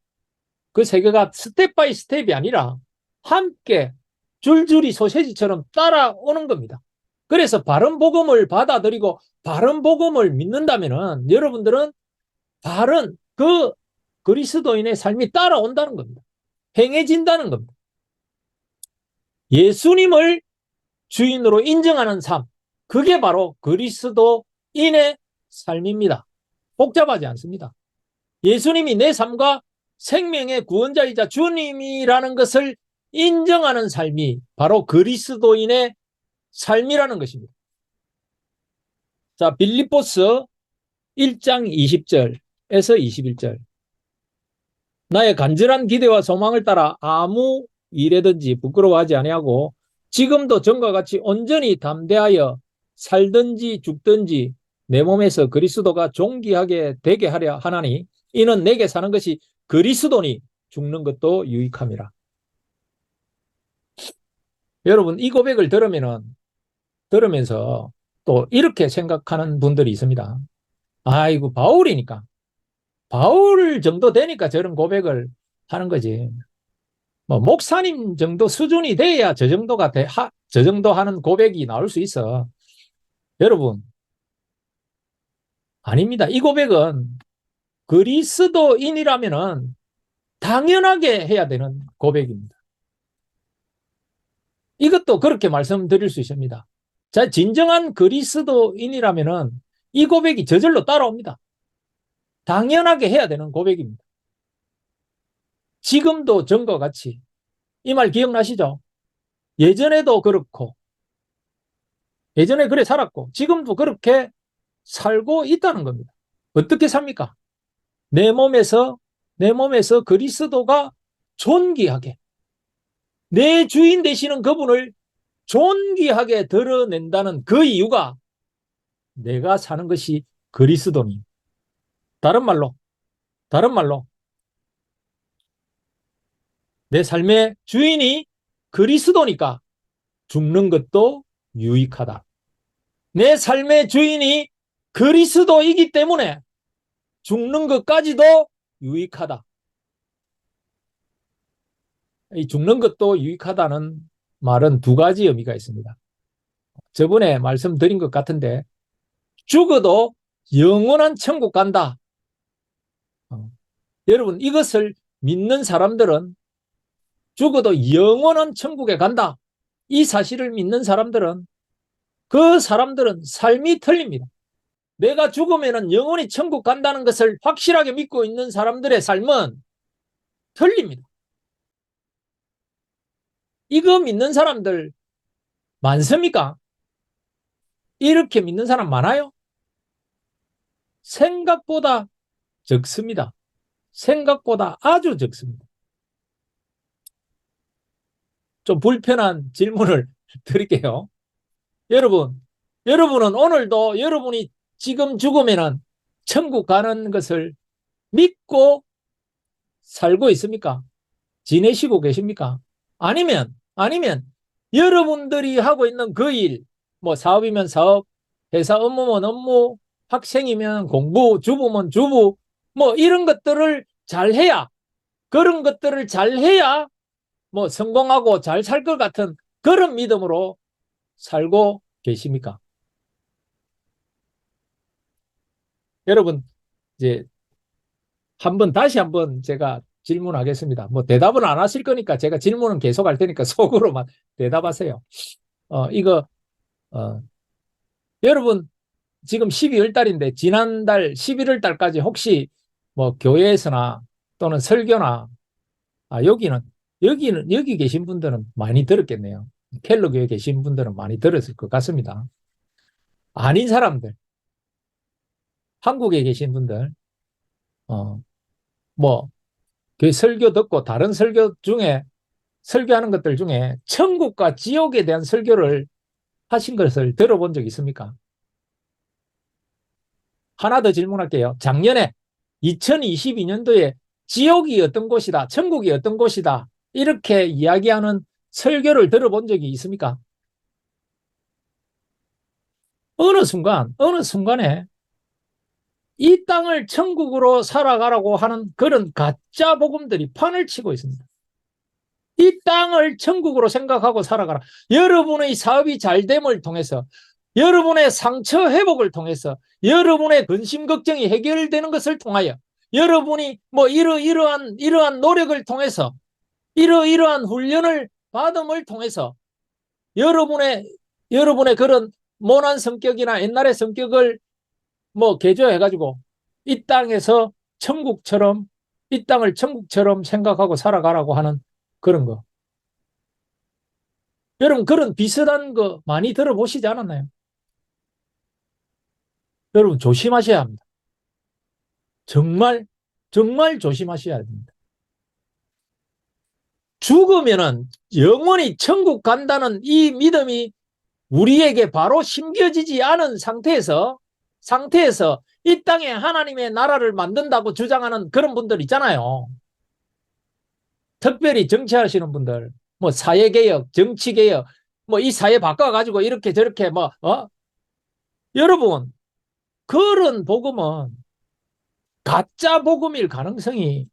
그 세 개가 스텝 바이 스텝이 아니라 함께 줄줄이 소세지처럼 따라오는 겁니다. 그래서 바른 복음을 받아들이고 바른 복음을 믿는다면은 여러분들은 바른 그 그리스도인의 삶이 따라온다는 겁니다. 행해진다는 겁니다. 예수님을 주인으로 인정하는 삶, 그게 바로 그리스도인의 삶입니다. 복잡하지 않습니다. 예수님이 내 삶과 생명의 구원자이자 주님이라는 것을 인정하는 삶이 바로 그리스도인의 삶이라는 것입니다. 자, 빌립보서 1장 20절에서 21절. 나의 간절한 기대와 소망을 따라 아무 일에든지 부끄러워하지 아니하고 지금도 전과 같이 온전히 담대하여 살든지 죽든지 내 몸에서 그리스도가 존귀하게 되게 하려 하나니 이는 내게 사는 것이 그리스도니 죽는 것도 유익함이라. 여러분, 이 고백을 들으면은 들으면서 또 이렇게 생각하는 분들이 있습니다. 아이고, 바울이니까. 바울 정도 되니까 저런 고백을 하는 거지. 뭐, 목사님 정도 수준이 돼야 저 정도 하는 고백이 나올 수 있어. 여러분, 아닙니다. 이 고백은 그리스도인이라면은 당연하게 해야 되는 고백입니다. 이것도 그렇게 말씀드릴 수 있습니다. 자, 진정한 그리스도인이라면은 이 고백이 저절로 따라옵니다. 당연하게 해야 되는 고백입니다. 지금도 전과 같이. 이 말 기억나시죠? 예전에도 그렇고, 예전에 그래 살았고, 지금도 그렇게 살고 있다는 겁니다. 어떻게 삽니까? 내 몸에서, 내 몸에서 그리스도가 존귀하게, 내 주인 되시는 그분을 존귀하게 드러낸다는 그 이유가 내가 사는 것이 그리스도니. 다른 말로, 다른 말로, 내 삶의 주인이 그리스도니까 죽는 것도 유익하다. 내 삶의 주인이 그리스도이기 때문에 죽는 것까지도 유익하다. 이 죽는 것도 유익하다는 말은 두 가지 의미가 있습니다. 저번에 말씀드린 것 같은데 죽어도 영원한 천국 간다. 여러분, 이것을 믿는 사람들은 죽어도 영원한 천국에 간다. 이 사실을 믿는 사람들은 그 사람들은 삶이 틀립니다. 내가 죽으면 영원히 천국 간다는 것을 확실하게 믿고 있는 사람들의 삶은 틀립니다. 이거 믿는 사람들 많습니까? 이렇게 믿는 사람 많아요? 생각보다 적습니다. 생각보다 아주 적습니다. 좀 불편한 질문을 드릴게요. 여러분은 오늘도 여러분이 지금 죽으면 천국 가는 것을 믿고 살고 있습니까? 지내시고 계십니까? 아니면 여러분들이 하고 있는 그 일, 뭐 사업이면 사업, 회사 업무면 업무, 학생이면 공부, 주부면 주부, 뭐 이런 것들을 잘해야, 그런 것들을 잘해야 뭐 성공하고 잘 살 것 같은 그런 믿음으로 살고 계십니까? 여러분, 이제 다시 한번 제가 질문하겠습니다. 뭐 대답은 안 하실 거니까 제가 질문은 계속 할 테니까 속으로만 대답하세요. 이거, 어, 여러분, 지금 12월 달인데 지난달 11월 달까지 혹시 뭐 교회에서나 또는 설교나, 여기 계신 분들은 많이 들었겠네요. 켈러 교회 계신 분들은 많이 들었을 것 같습니다. 아닌 사람들, 한국에 계신 분들, 어, 뭐, 그 설교 듣고 다른 설교 중에, 설교하는 것들 중에 천국과 지옥에 대한 설교를 하신 것을 들어본 적 있습니까? 하나 더 질문할게요. 작년에 2022년도에 지옥이 어떤 곳이다, 천국이 어떤 곳이다, 이렇게 이야기하는 설교를 들어본 적이 있습니까? 어느 순간에 이 땅을 천국으로 살아가라고 하는 그런 가짜 복음들이 판을 치고 있습니다. 이 땅을 천국으로 생각하고 살아가라. 여러분의 사업이 잘 됨을 통해서, 여러분의 상처 회복을 통해서, 여러분의 근심 걱정이 해결되는 것을 통하여, 여러분이 뭐 이러한 노력을 통해서, 이러한 훈련을 받음을 통해서 여러분의 그런 모난 성격이나 옛날의 성격을 뭐 개조해가지고 이 땅에서 천국처럼, 이 땅을 천국처럼 생각하고 살아가라고 하는 그런 거. 여러분, 그런 비슷한 거 많이 들어보시지 않았나요? 여러분, 조심하셔야 합니다. 정말, 정말 조심하셔야 됩니다. 죽으면은 영원히 천국 간다는 이 믿음이 우리에게 바로 심겨지지 않은 상태에서 이 땅에 하나님의 나라를 만든다고 주장하는 그런 분들 있잖아요. 특별히 정치하시는 분들, 뭐 사회개혁, 정치개혁, 뭐 이 사회 바꿔가지고 이렇게 저렇게 뭐, 여러분, 그런 복음은 가짜 복음일 가능성이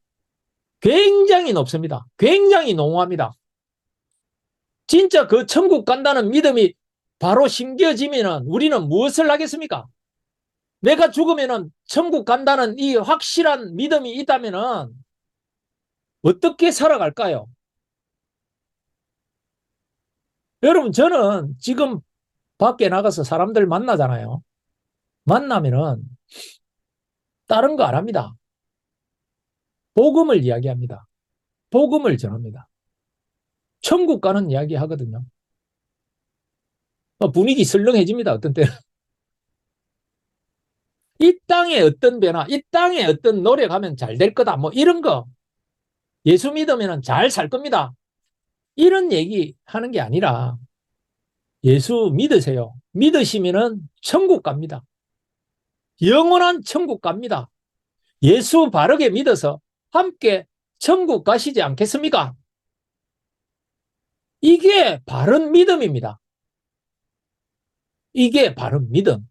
굉장히 높습니다. 굉장히 농후합니다. 진짜 그 천국 간다는 믿음이 바로 심겨지면은 우리는 무엇을 하겠습니까? 내가 죽으면은 천국 간다는 이 확실한 믿음이 있다면은 어떻게 살아갈까요? 여러분, 저는 지금 밖에 나가서 사람들 만나잖아요. 만나면은 다른 거 안 합니다. 복음을 이야기합니다. 복음을 전합니다. 천국 가는 이야기 하거든요. 분위기 설렁해집니다. 어떤 때는. 이 땅에 어떤 변화, 이 땅에 어떤 노력하면 잘 될 거다. 뭐 이런 거. 예수 믿으면 잘 살 겁니다. 이런 얘기 하는 게 아니라 예수 믿으세요. 믿으시면은 천국 갑니다. 영원한 천국 갑니다. 예수 바르게 믿어서 함께 천국 가시지 않겠습니까? 이게 바른 믿음입니다. 이게 바른 믿음.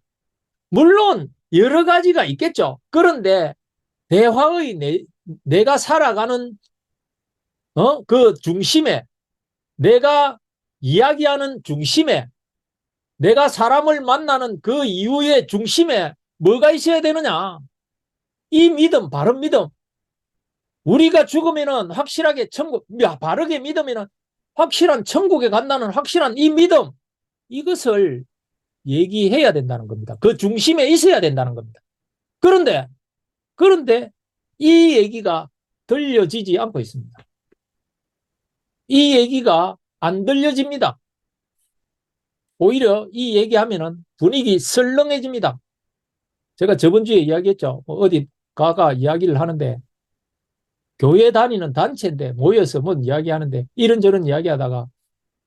물론 여러 가지가 있겠죠. 그런데 대화의 내가 살아가는 그 중심에, 내가 이야기하는 중심에, 내가 사람을 만나는 그 이유의 중심에 뭐가 있어야 되느냐? 이 믿음, 바른 믿음. 우리가 죽으면은 확실하게 천국, 바르게 믿으면은 확실한 천국에 간다는 확실한 이 믿음, 이것을 얘기해야 된다는 겁니다. 그 중심에 있어야 된다는 겁니다. 그런데, 그런데 이 얘기가 들려지지 않고 있습니다. 이 얘기가 안 들려집니다. 오히려 이 얘기하면은 분위기 설렁해집니다. 제가 저번 주에 이야기했죠. 어디 가가 이야기를 하는데 교회 다니는 단체인데 모여서 뭔 이야기하는데 이런저런 이야기하다가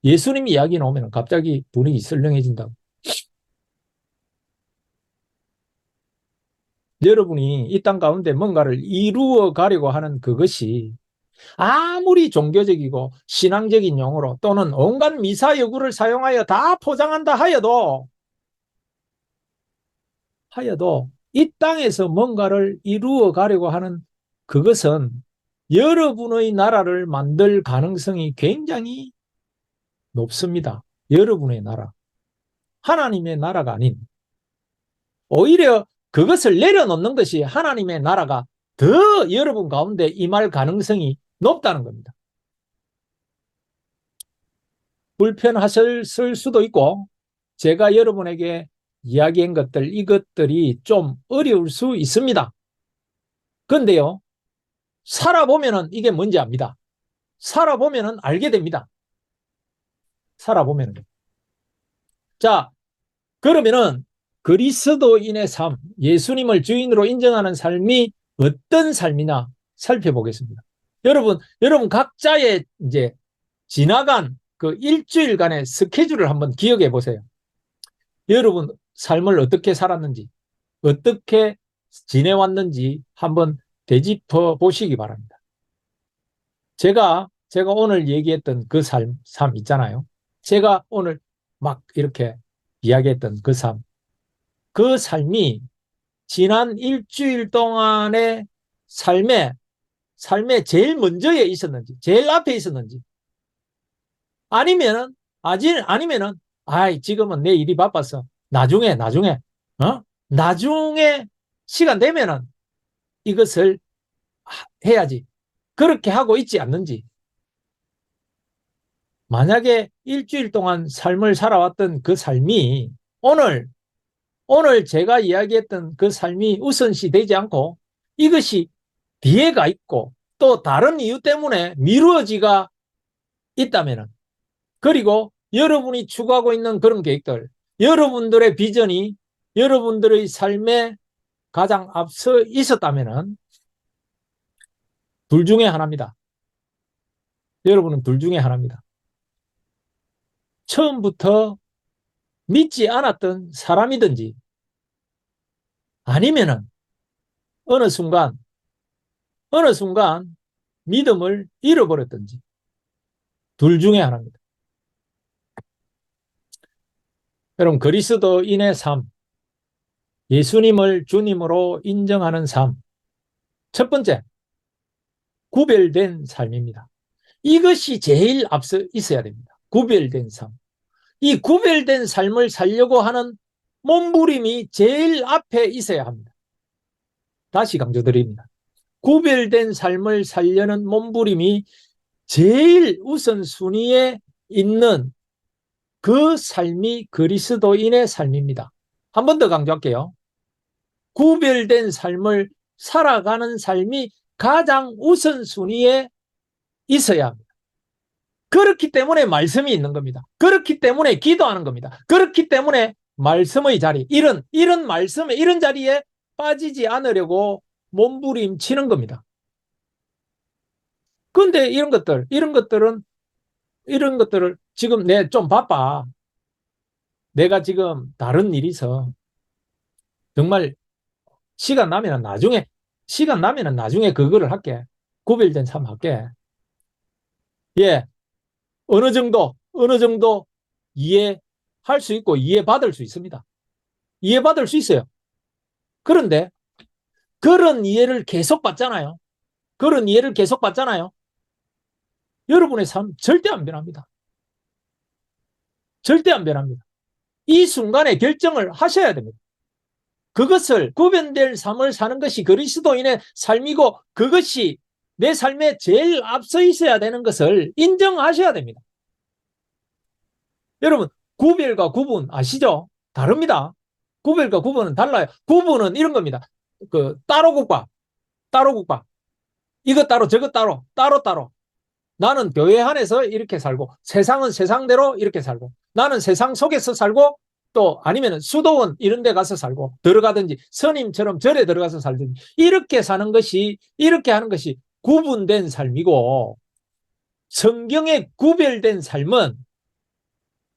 예수님 이야기 나오면 갑자기 분위기 설렁해진다고. 여러분이 이 땅 가운데 뭔가를 이루어 가려고 하는 그것이 아무리 종교적이고 신앙적인 용어로 또는 온갖 미사여구를 사용하여 다 포장한다 하여도 이 땅에서 뭔가를 이루어 가려고 하는 그것은 여러분의 나라를 만들 가능성이 굉장히 높습니다. 여러분의 나라. 하나님의 나라가 아닌, 오히려 그것을 내려놓는 것이 하나님의 나라가 더 여러분 가운데 임할 가능성이 높다는 겁니다. 불편하실 수도 있고, 제가 여러분에게 이야기한 것들, 이것들이 좀 어려울 수 있습니다. 그런데요, 살아보면은 이게 뭔지 압니다. 살아보면은 알게 됩니다. 살아보면은. 자, 그러면은 그리스도인의 삶, 예수님을 주인으로 인정하는 삶이 어떤 삶이냐 살펴보겠습니다. 여러분 각자의 이제 지나간 그 일주일간의 스케줄을 한번 기억해 보세요. 여러분 삶을 어떻게 살았는지, 어떻게 지내왔는지 한번 되짚어 보시기 바랍니다. 제가 오늘 얘기했던 그 삶 있잖아요. 제가 오늘 막 이렇게 이야기했던 그 삶이 지난 일주일 동안의 삶에 제일 먼저에 있었는지, 제일 앞에 있었는지, 아니면은, 지금은 내 일이 바빠서 나중에 시간 되면은 이것을 해야지. 그렇게 하고 있지 않는지. 만약에 일주일 동안 삶을 살아왔던 그 삶이 오늘 제가 이야기했던 그 삶이 우선시 되지 않고 이것이 뒤에 가 있고 또 다른 이유 때문에 미루어지가 있다면 그리고 여러분이 추구하고 있는 그런 계획들, 여러분들의 비전이 여러분들의 삶에 가장 앞서 있었다면 둘 중에 하나입니다. 여러분은 둘 중에 하나입니다. 처음부터 믿지 않았던 사람이든지 아니면은 어느 순간 믿음을 잃어버렸든지 둘 중에 하나입니다. 여러분, 그리스도인의 삶, 예수님을 주님으로 인정하는 삶. 첫 번째, 구별된 삶입니다. 이것이 제일 앞서 있어야 됩니다. 구별된 삶. 이 구별된 삶을 살려고 하는 몸부림이 제일 앞에 있어야 합니다. 다시 강조드립니다. 구별된 삶을 살려는 몸부림이 제일 우선순위에 있는 그 삶이 그리스도인의 삶입니다. 한 번 더 강조할게요. 구별된 삶을 살아가는 삶이 가장 우선순위에 있어야 합니다. 그렇기 때문에 말씀이 있는 겁니다. 그렇기 때문에 기도하는 겁니다. 그렇기 때문에 말씀의 자리, 이런 말씀에, 이런 자리에 빠지지 않으려고 몸부림치는 겁니다. 그런데 이런 것들을 지금 내 좀 바빠. 내가 지금 다른 일이 있어. 정말 시간 나면은 나중에 그거를 할게. 구별된 삶 할게. 예, 어느 정도 이해할 수 있고 이해받을 수 있습니다. 이해받을 수 있어요. 그런데 그런 이해를 계속 받잖아요. 그런 이해를 계속 받잖아요. 여러분의 삶 절대 안 변합니다. 절대 안 변합니다. 이 순간에 결정을 하셔야 됩니다. 그것을 구별된 삶을 사는 것이 그리스도인의 삶이고 그것이 내 삶에 제일 앞서 있어야 되는 것을 인정하셔야 됩니다. 여러분, 구별과 구분 아시죠? 다릅니다. 구별과 구분은 달라요. 구분은 이런 겁니다. 따로 국밥, 따로 국밥. 이것 따로 저것 따로, 따로 따로. 나는 교회 안에서 이렇게 살고 세상은 세상대로 이렇게 살고 나는 세상 속에서 살고 또 아니면 수도원 이런 데 가서 살고 들어가든지 스님처럼 절에 들어가서 살든지 이렇게 하는 것이 구분된 삶이고 성경에 구별된 삶은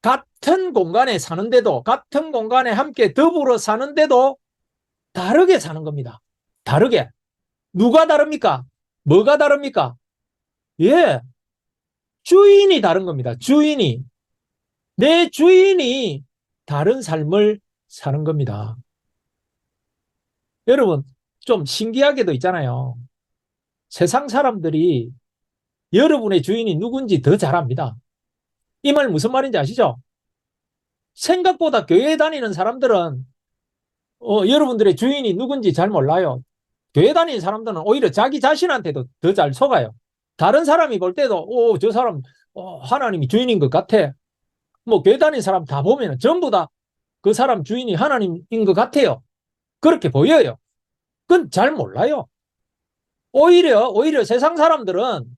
같은 공간에 사는데도 같은 공간에 함께 더불어 사는데도 다르게 사는 겁니다. 다르게. 누가 다릅니까? 뭐가 다릅니까? 예, 주인이 다른 겁니다. 주인이. 내 주인이 다른 삶을 사는 겁니다. 여러분, 좀 신기하게도 있잖아요. 세상 사람들이 여러분의 주인이 누군지 더 잘 압니다. 이 말 무슨 말인지 아시죠? 생각보다 교회 다니는 사람들은 여러분들의 주인이 누군지 잘 몰라요. 교회 다니는 사람들은 오히려 자기 자신한테도 더 잘 속아요. 다른 사람이 볼 때도 저 사람 하나님이 주인인 것 같아. 뭐 교회 다니는 사람 다 보면 전부 다 그 사람 주인이 하나님인 것 같아요. 그렇게 보여요. 그건 잘 몰라요. 오히려 세상 사람들은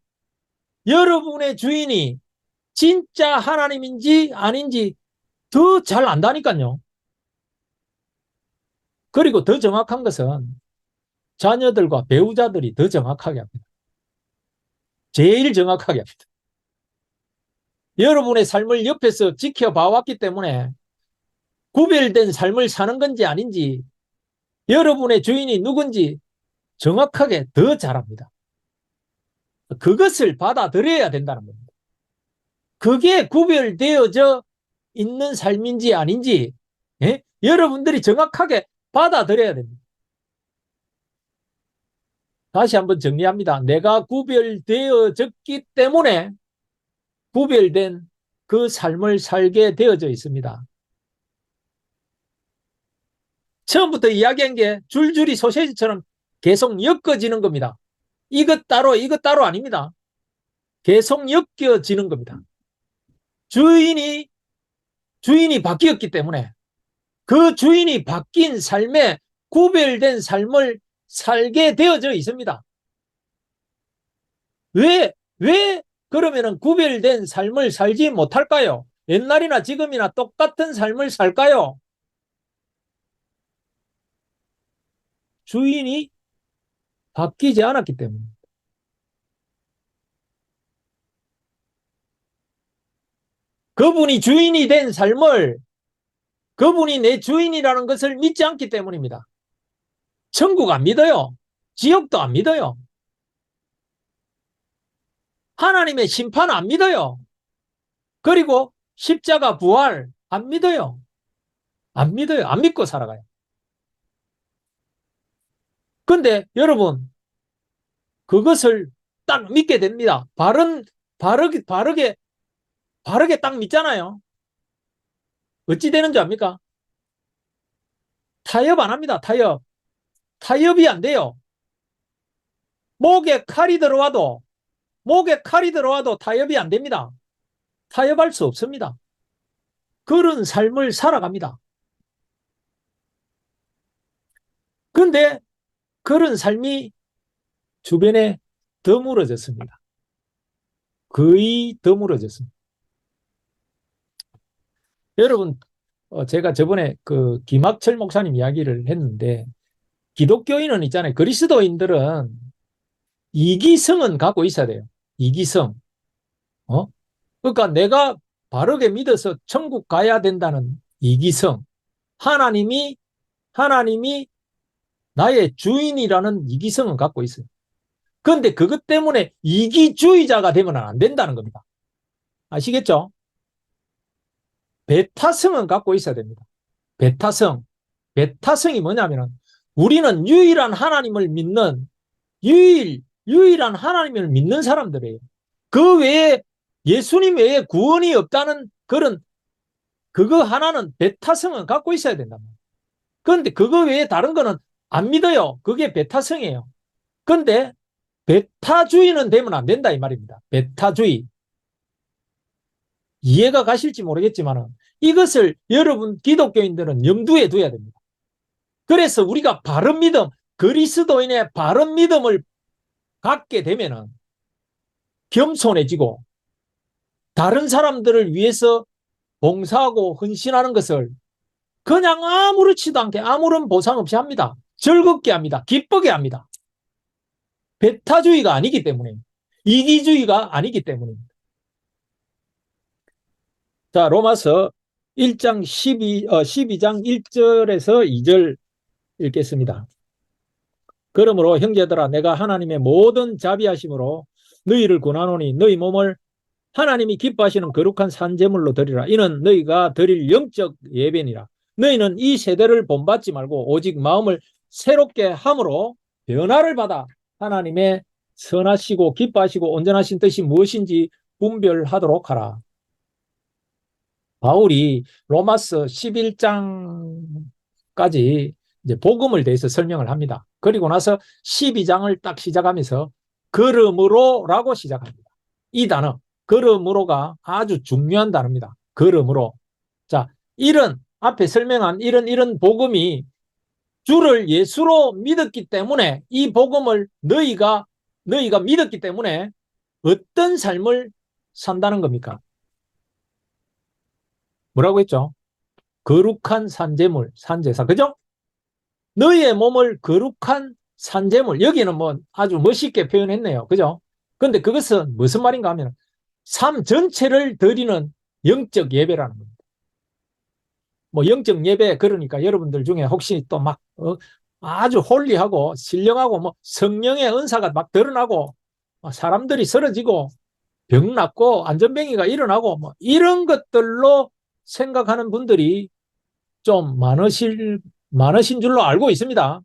여러분의 주인이 진짜 하나님인지 아닌지 더 잘 안다니까요. 그리고 더 정확한 것은 자녀들과 배우자들이 더 정확하게 합니다. 제일 정확하게 합니다. 여러분의 삶을 옆에서 지켜봐왔기 때문에 구별된 삶을 사는 건지 아닌지 여러분의 주인이 누군지 정확하게 더 잘합니다. 그것을 받아들여야 된다는 겁니다. 그게 구별되어져 있는 삶인지 아닌지 여러분들이 정확하게 받아들여야 됩니다. 다시 한번 정리합니다. 내가 구별되어졌기 때문에 구별된 그 삶을 살게 되어져 있습니다. 처음부터 이야기한 게 줄줄이 소세지처럼 계속 엮어지는 겁니다. 이것 따로 아닙니다. 계속 엮여지는 겁니다. 주인이 바뀌었기 때문에 그 주인이 바뀐 삶에 구별된 삶을 살게 되어져 있습니다. 왜 그러면은 구별된 삶을 살지 못할까요? 옛날이나 지금이나 똑같은 삶을 살까요? 주인이 바뀌지 않았기 때문에. 그분이 주인이 된 삶을 그분이 내 주인이라는 것을 믿지 않기 때문입니다. 천국 안 믿어요. 지옥도 안 믿어요. 하나님의 심판 안 믿어요. 그리고 십자가 부활 안 믿어요. 안 믿어요. 안 믿고 살아가요. 근데 여러분, 그것을 딱 믿게 됩니다. 바르게 딱 믿잖아요. 어찌 되는 줄 압니까? 타협 안 합니다. 타협. 타협이 안 돼요. 목에 칼이 들어와도, 목에 칼이 들어와도 타협이 안 됩니다. 타협할 수 없습니다. 그런 삶을 살아갑니다. 근데 그런 삶이 주변에 드물어졌습니다. 거의 드물어졌습니다. 여러분, 제가 저번에 그 김학철 목사님 이야기를 했는데, 기독교인은 있잖아요. 그리스도인들은 이기성은 갖고 있어야 돼요. 이기성. 어? 그러니까 내가 바르게 믿어서 천국 가야 된다는 이기성. 하나님이, 하나님이 나의 주인이라는 이기성은 갖고 있어요. 그런데 그것 때문에 이기주의자가 되면 안 된다는 겁니다. 아시겠죠? 배타성은 갖고 있어야 됩니다. 배타성. 배타성이 뭐냐면은 우리는 유일한 하나님을 믿는 사람들이에요. 그 외에 예수님 외에 구원이 없다는 그거 하나는 배타성은 갖고 있어야 된다. 그런데 그거 외에 다른 거는 안 믿어요. 그게 배타성이에요. 그런데 배타주의는 되면 안 된다 이 말입니다. 배타주의. 이해가 가실지 모르겠지만 이것을 여러분 기독교인들은 염두에 둬야 됩니다. 그래서 우리가 바른 믿음, 그리스도인의 바른 믿음을 갖게 되면은 겸손해지고 다른 사람들을 위해서 봉사하고 헌신하는 것을 그냥 아무렇지도 않게 아무런 보상 없이 합니다. 즐겁게 합니다. 기쁘게 합니다. 배타주의가 아니기 때문에, 이기주의가 아니기 때문입니다. 자, 로마서 1장 12장 1절에서 2절 읽겠습니다. 그러므로 형제들아 내가 하나님의 모든 자비하심으로 너희를 권하노니 너희 몸을 하나님이 기뻐하시는 거룩한 산제물로 드리라. 이는 너희가 드릴 영적 예배니라. 너희는 이 세대를 본받지 말고 오직 마음을 새롭게 함으로 변화를 받아 하나님의 선하시고 기뻐하시고 온전하신 뜻이 무엇인지 분별하도록 하라. 바울이 로마서 11장까지 이제 복음을 대해서 설명을 합니다. 그리고 나서 12장을 딱 시작하면서 그러므로라고 시작합니다. 이 단어 그러므로가 아주 중요한 단어입니다. 그러므로. 자, 앞에 설명한 이런 복음이 주를 예수로 믿었기 때문에 이 복음을 너희가 믿었기 때문에 어떤 삶을 산다는 겁니까? 뭐라고 했죠? 거룩한 산제물, 산제사. 그죠? 너희의 몸을 거룩한 산제물. 여기는 뭐 아주 멋있게 표현했네요. 그죠? 근데 그것은 무슨 말인가 하면 삶 전체를 드리는 영적 예배라는 겁니다. 뭐 영적 예배 그러니까 여러분들 중에 혹시 또 막 아주 홀리하고 신령하고 뭐 성령의 은사가 막 드러나고 사람들이 쓰러지고 병 낫고 안전병이가 일어나고 뭐 이런 것들로 생각하는 분들이 좀 많으신 줄로 알고 있습니다.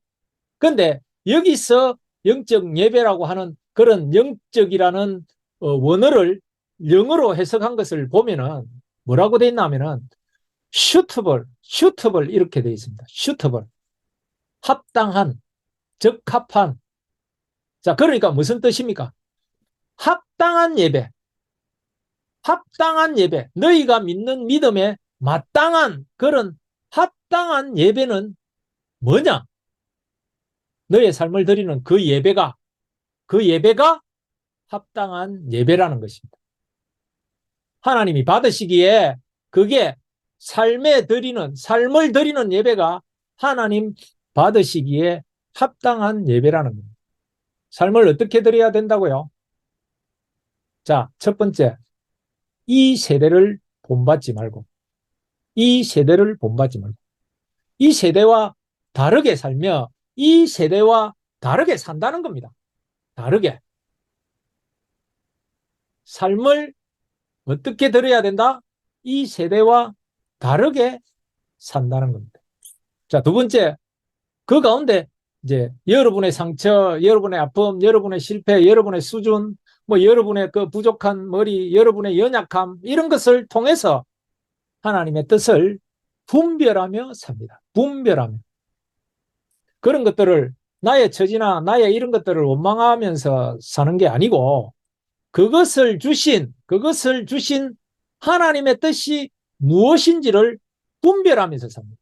그런데 여기서 영적 예배라고 하는 그런 영적이라는 원어를 영어로 해석한 것을 보면은 뭐라고 돼 있나 하면은 슈터블 이렇게 돼 있습니다. 슈터블. 합당한, 적합한. 자, 그러니까 무슨 뜻입니까? 합당한 예배. 합당한 예배. 너희가 믿는 믿음에 마땅한 그런 합당한 예배는 뭐냐? 너의 삶을 드리는 그 예배가 합당한 예배라는 것입니다. 하나님이 받으시기에 그게 삶을 드리는 예배가 하나님 받으시기에 합당한 예배라는 겁니다. 삶을 어떻게 드려야 된다고요? 자, 첫 번째, 이 세대를 본받지 말고, 이 세대를 본받지 말고, 이 세대와 다르게 살며, 이 세대와 다르게 산다는 겁니다. 다르게. 삶을 어떻게 들어야 된다? 이 세대와 다르게 산다는 겁니다. 자, 두 번째, 그 가운데 이제 여러분의 상처, 여러분의 아픔, 여러분의 실패, 여러분의 수준, 뭐 여러분의 그 부족한 머리, 여러분의 연약함 이런 것을 통해서 하나님의 뜻을 분별하며 삽니다. 분별하며. 그런 것들을 나의 처지나 나의 이런 것들을 원망하면서 사는 게 아니고 그것을 주신 하나님의 뜻이 무엇인지를 분별하면서 삽니다.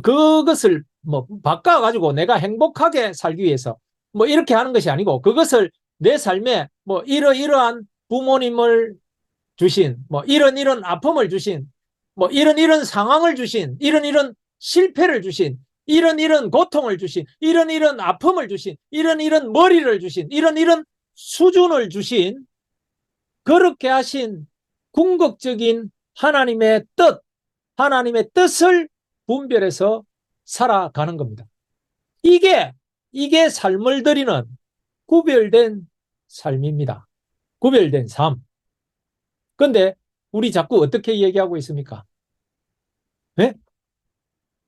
그것을 뭐 바꿔가지고 내가 행복하게 살기 위해서 뭐 이렇게 하는 것이 아니고 그것을 내 삶에 뭐 이러이러한 부모님을 주신 뭐 이런 아픔을 주신 뭐 이런 상황을 주신 이런 실패를 주신 이런 고통을 주신 이런 아픔을 주신 이런 머리를 주신 이런 수준을 주신 그렇게 하신 궁극적인 하나님의 뜻을 분별해서 살아가는 겁니다. 이게 삶을 드리는 구별된 삶입니다. 구별된 삶. 그런데 우리 자꾸 어떻게 얘기하고 있습니까? 네?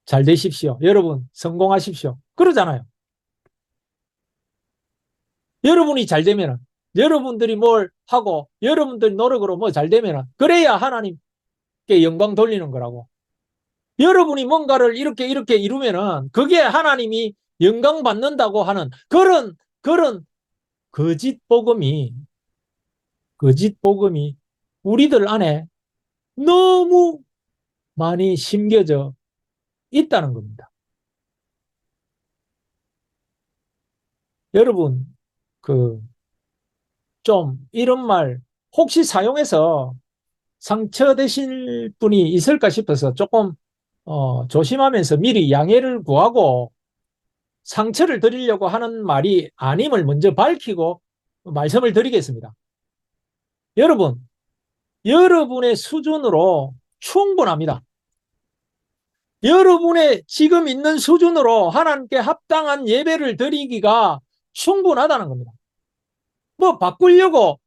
잘 되십시오. 여러분 성공하십시오. 그러잖아요. 여러분이 잘 되면 여러분들이 뭘 하고 여러분들 노력으로 뭐 잘 되면 그래야 하나님께 영광 돌리는 거라고. 여러분이 뭔가를 이렇게 이루면은 그게 하나님이 영광 받는다고 하는 그런 거짓 복음이 우리들 안에 너무 많이 심겨져 있다는 겁니다. 여러분, 좀 이런 말 혹시 사용해서 상처되실 분이 있을까 싶어서 조금 조심하면서 미리 양해를 구하고 상처를 드리려고 하는 말이 아님을 먼저 밝히고 말씀을 드리겠습니다. 여러분의 수준으로 충분합니다. 여러분의 지금 있는 수준으로 하나님께 합당한 예배를 드리기가 충분하다는 겁니다. 뭐 바꾸려고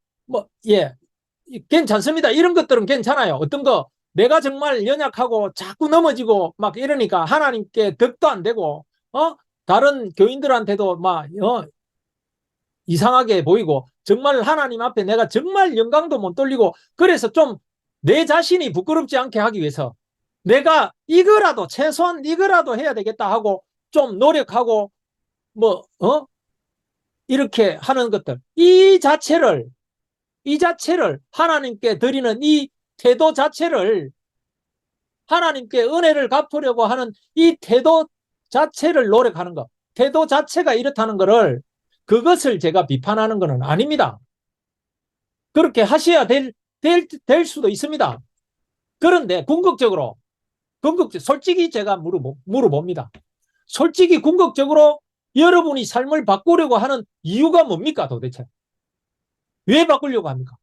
괜찮습니다. 이런 것들은 괜찮아요. 어떤 거 내가 정말 연약하고 자꾸 넘어지고 막 이러니까 하나님께 덕도 안 되고 다른 교인들한테도 막 이상하게 보이고 정말 하나님 앞에 내가 정말 영광도 못 돌리고 그래서 좀 내 자신이 부끄럽지 않게 하기 위해서 내가 최소한 이거라도 해야 되겠다 하고 좀 노력하고 뭐 이렇게 하는 것들 이 자체를 하나님께 드리는 이 태도 자체를 하나님께 은혜를 갚으려고 하는 이 태도 자체를 노력하는 것 태도 자체가 이렇다는 것을 그것을 제가 비판하는 것은 아닙니다. 그렇게 하셔야 될 수도 있습니다. 그런데 솔직히 제가 물어봅니다. 솔직히 궁극적으로 여러분이 삶을 바꾸려고 하는 이유가 뭡니까 도대체? 왜 바꾸려고 합니까?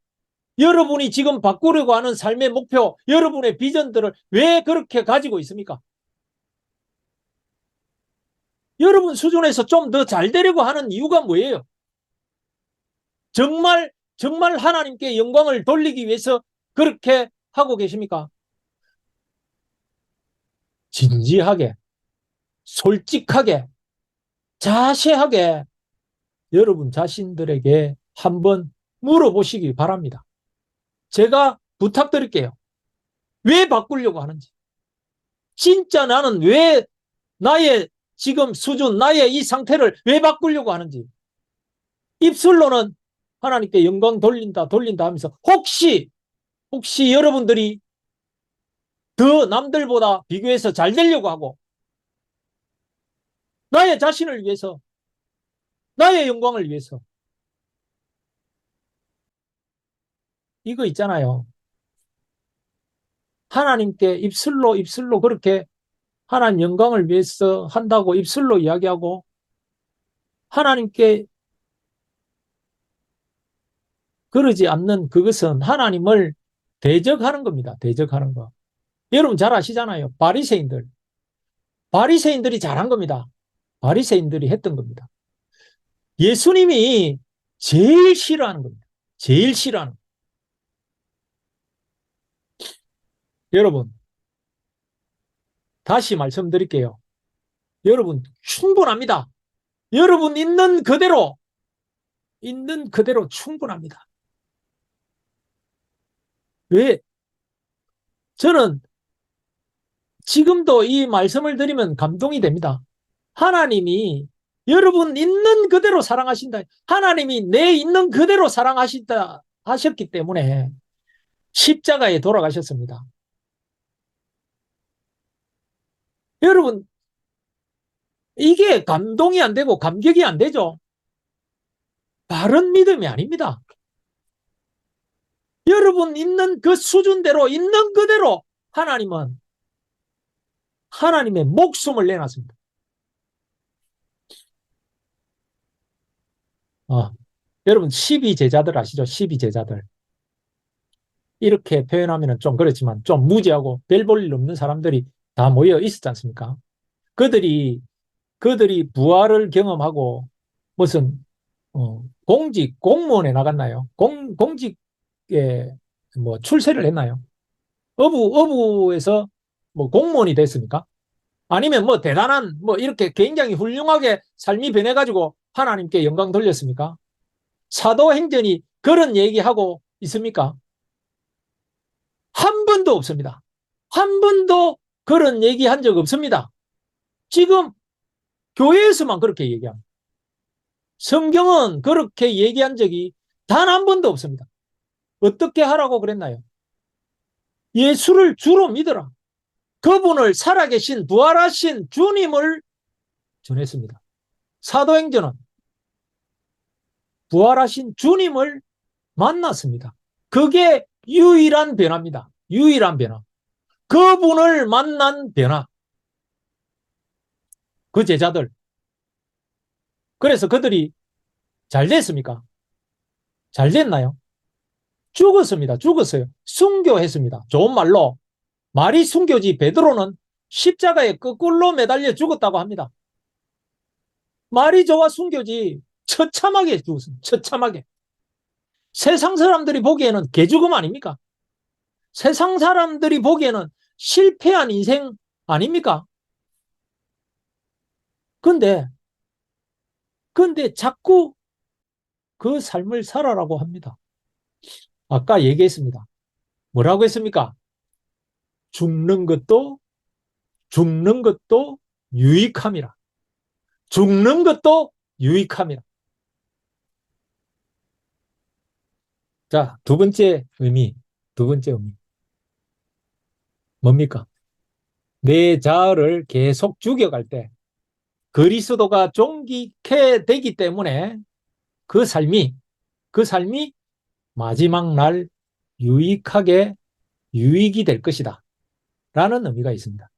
여러분이 지금 바꾸려고 하는 삶의 목표, 여러분의 비전들을 왜 그렇게 가지고 있습니까? 여러분 수준에서 좀 더 잘 되려고 하는 이유가 뭐예요? 정말 하나님께 영광을 돌리기 위해서 그렇게 하고 계십니까? 진지하게, 솔직하게, 자세하게 여러분 자신들에게 한번 물어보시기 바랍니다. 제가 부탁드릴게요. 왜 바꾸려고 하는지. 진짜 나는 왜 나의 지금 수준, 나의 이 상태를 왜 바꾸려고 하는지. 입술로는 하나님께 영광 돌린다 하면서 혹시 여러분들이 더 남들보다 비교해서 잘 되려고 하고 나의 자신을 위해서 나의 영광을 위해서 이거 있잖아요. 하나님께 입술로 그렇게 하나님 영광을 위해서 한다고 입술로 이야기하고 하나님께 그러지 않는 그것은 하나님을 대적하는 겁니다. 대적하는 거. 여러분 잘 아시잖아요. 바리새인들이 잘한 겁니다. 바리새인들이 했던 겁니다. 예수님이 제일 싫어하는 겁니다. 제일 싫어하는. 여러분 다시 말씀드릴게요. 여러분 충분합니다. 여러분 있는 그대로 충분합니다. 왜? 저는 지금도 이 말씀을 드리면 감동이 됩니다. 하나님이 여러분 있는 그대로 사랑하신다. 하나님이 내 있는 그대로 사랑하신다 하셨기 때문에 십자가에 돌아가셨습니다. 여러분 이게 감동이 안 되고 감격이 안 되죠. 바른 믿음이 아닙니다. 여러분 있는 그 수준대로 있는 그대로 하나님은 하나님의 목숨을 내놨습니다. 여러분 12제자들 아시죠? 12제자들. 이렇게 표현하면 좀 그렇지만 좀 무지하고 별 볼 일 없는 사람들이 다 모여 있었지 않습니까? 그들이 부활을 경험하고 무슨 공무원에 나갔나요? 공직에 뭐 출세를 했나요? 어부에서 뭐 공무원이 됐습니까? 아니면 뭐 대단한 뭐 이렇게 굉장히 훌륭하게 삶이 변해가지고 하나님께 영광 돌렸습니까? 사도행전이 그런 얘기하고 있습니까? 한 번도 없습니다. 한 번도 그런 얘기한 적 없습니다. 지금 교회에서만 그렇게 얘기합니다. 성경은 그렇게 얘기한 적이 단 한 번도 없습니다. 어떻게 하라고 그랬나요? 예수를 주로 믿어라. 그분을 살아계신 부활하신 주님을 전했습니다. 사도행전은 부활하신 주님을 만났습니다. 그게 유일한 변화입니다. 유일한 변화. 그분을 만난 변화. 그 제자들. 그래서 그들이 잘 됐습니까? 잘 됐나요? 죽었습니다. 죽었어요. 순교했습니다. 좋은 말로 말이 순교지 베드로는 십자가에 거꾸로 매달려 죽었다고 합니다. 말이 좋아 순교지 처참하게 죽었습니다. 처참하게. 세상 사람들이 보기에는 개죽음 아닙니까? 세상 사람들이 보기에는 실패한 인생 아닙니까? 근데 자꾸 그 삶을 살아라고 합니다. 아까 얘기했습니다. 뭐라고 했습니까? 죽는 것도 유익함이라. 죽는 것도 유익함이라. 자, 두 번째 의미. 뭡니까? 내 자아를 계속 죽여갈 때 그리스도가 존귀케 되기 때문에 그 삶이 마지막 날 유익이 될 것이다. 라는 의미가 있습니다.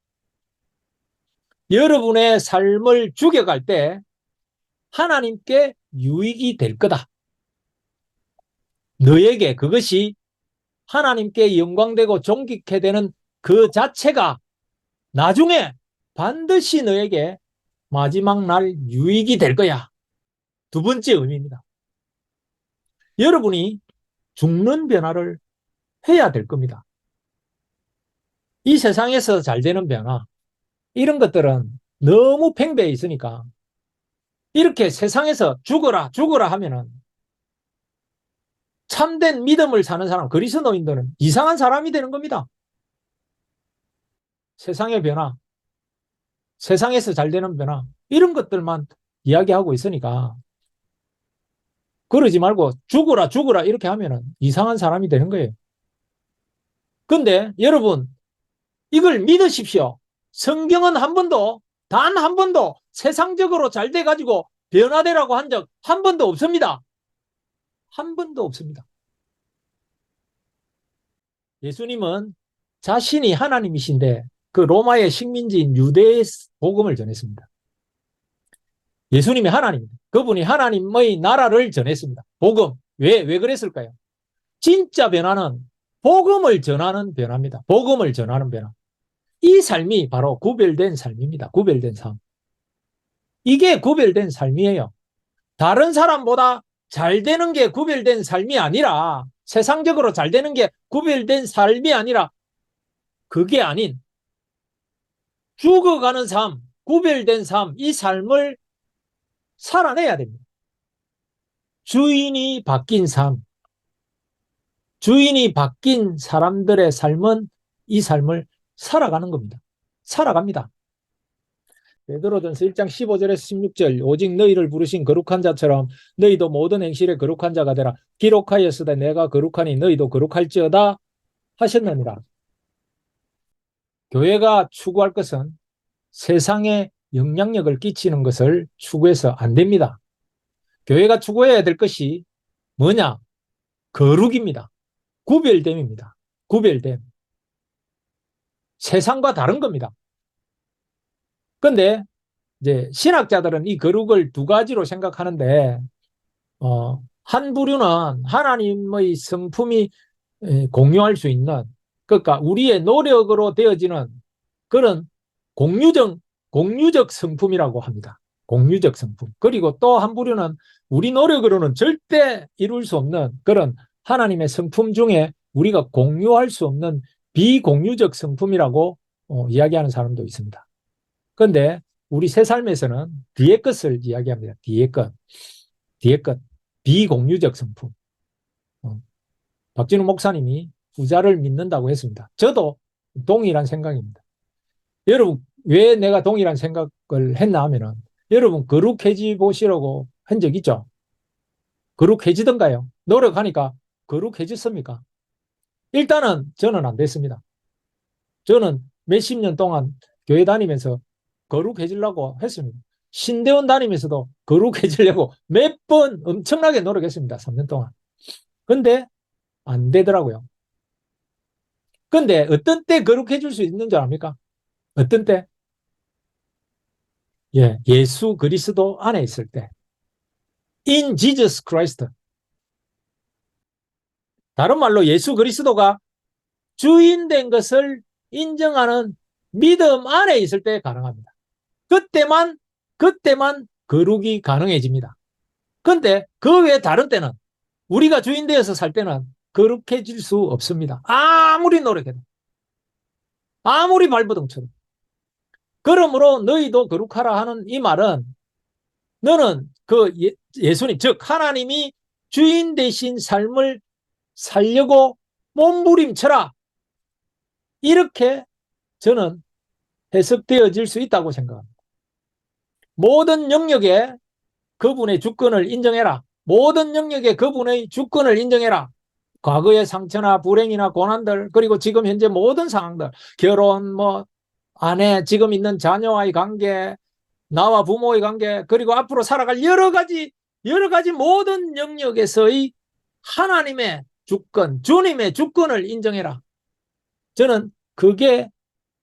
여러분의 삶을 죽여갈 때 하나님께 유익이 될 거다. 너에게 그것이 하나님께 영광되고 존귀케 되는 그 자체가 나중에 반드시 너에게 마지막 날 유익이 될 거야. 두 번째 의미입니다. 여러분이 죽는 변화를 해야 될 겁니다. 이 세상에서 잘 되는 변화, 이런 것들은 너무 팽배해 있으니까 이렇게 세상에서 죽어라 하면은 참된 믿음을 사는 사람, 그리스도인들은 이상한 사람이 되는 겁니다. 세상의 변화, 세상에서 잘 되는 변화, 이런 것들만 이야기하고 있으니까 그러지 말고 죽어라 이렇게 하면은 이상한 사람이 되는 거예요. 근데 여러분 이걸 믿으십시오. 성경은 단 한 번도 세상적으로 잘 돼가지고 변화되라고 한 적 한 번도 없습니다. 한 번도 없습니다. 예수님은 자신이 하나님이신데 그 로마의 식민지인 유대의 복음을 전했습니다. 예수님이 하나님입니다. 그분이 하나님의 나라를 전했습니다. 복음. 왜 그랬을까요? 진짜 변화는 복음을 전하는 변화입니다. 복음을 전하는 변화. 이 삶이 바로 구별된 삶입니다. 구별된 삶. 이게 구별된 삶이에요. 다른 사람보다 잘 되는 게 구별된 삶이 아니라 세상적으로 잘 되는 게 구별된 삶이 아니라 그게 아닌 죽어가는 삶, 구별된 삶, 이 삶을 살아내야 됩니다. 주인이 바뀐 삶, 주인이 바뀐 사람들의 삶은 이 삶을 살아가는 겁니다. 살아갑니다. 베드로전서 1장 15절에서 16절 오직 너희를 부르신 거룩한 자처럼 너희도 모든 행실에 거룩한 자가 되라. 기록하였으되 내가 거룩하니 너희도 거룩할지어다 하셨느니라. 교회가 추구할 것은 세상에 영향력을 끼치는 것을 추구해서 안 됩니다. 교회가 추구해야 될 것이 뭐냐? 거룩입니다. 구별됨입니다. 구별됨. 세상과 다른 겁니다. 근데 이제 신학자들은 이 거룩을 두 가지로 생각하는데 한 부류는 하나님의 성품이 공유할 수 있는, 그러니까 우리의 노력으로 되어지는 그런 공유적 성품이라고 합니다. 공유적 성품. 그리고 또 한 부류는 우리 노력으로는 절대 이룰 수 없는 그런 하나님의 성품 중에 우리가 공유할 수 없는 비공유적 성품이라고 이야기하는 사람도 있습니다. 그런데 우리 새 삶에서는 뒤에 것을 이야기합니다. 뒤에 것. 비공유적 성품. 박진우 목사님이 부자를 믿는다고 했습니다. 저도 동일한 생각입니다. 여러분, 왜 내가 동일한 생각을 했나 하면은, 여러분, 거룩해지 보시라고 한 적 있죠? 거룩해지던가요? 노력하니까 거룩해졌습니까? 일단은 저는 안 됐습니다. 저는 몇십 년 동안 교회 다니면서 거룩해지려고 했습니다. 신대원 다니면서도 거룩해지려고 몇 번 엄청나게 노력했습니다. 3년 동안. 근데 안 되더라고요. 근데 어떤 때 거룩해질 수 있는 줄 압니까? 어떤 때? 예수 그리스도 안에 있을 때. In Jesus Christ. 다른 말로 예수 그리스도가 주인 된 것을 인정하는 믿음 안에 있을 때 가능합니다. 그때만 거룩이 가능해집니다. 근데 그 외 다른 때는, 우리가 주인 되어서 살 때는 거룩해질 수 없습니다. 아무리 노력해도. 아무리 발버둥 쳐도. 그러므로 너희도 거룩하라 하는 이 말은, 너는 그 예수님, 즉 하나님이 주인 되신 삶을 살려고 몸부림쳐라. 이렇게 저는 해석되어질 수 있다고 생각합니다. 모든 영역에 그분의 주권을 인정해라. 모든 영역에 그분의 주권을 인정해라. 과거의 상처나 불행이나 고난들, 그리고 지금 현재 모든 상황들, 결혼, 아내, 지금 있는 자녀와의 관계, 나와 부모의 관계, 그리고 앞으로 살아갈 여러 가지 모든 영역에서의 하나님의 주권, 주님의 주권을 인정해라. 저는 그게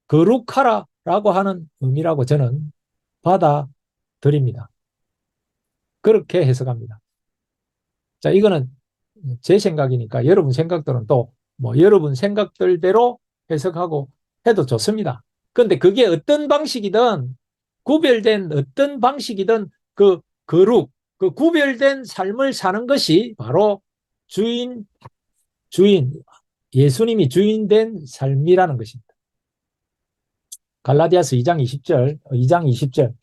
거룩하라라고 하는 의미라고 저는 받아들입니다. 그렇게 해석합니다. 자, 이거는 제 생각이니까 여러분 생각들은 또 여러분 생각들대로 해석하고 해도 좋습니다. 그런데 그게 어떤 방식이든, 구별된 어떤 방식이든 그 거룩, 그 구별된 삶을 사는 것이 바로 주인, 예수님이 주인된 삶이라는 것입니다. 갈라디아서 2장 20절.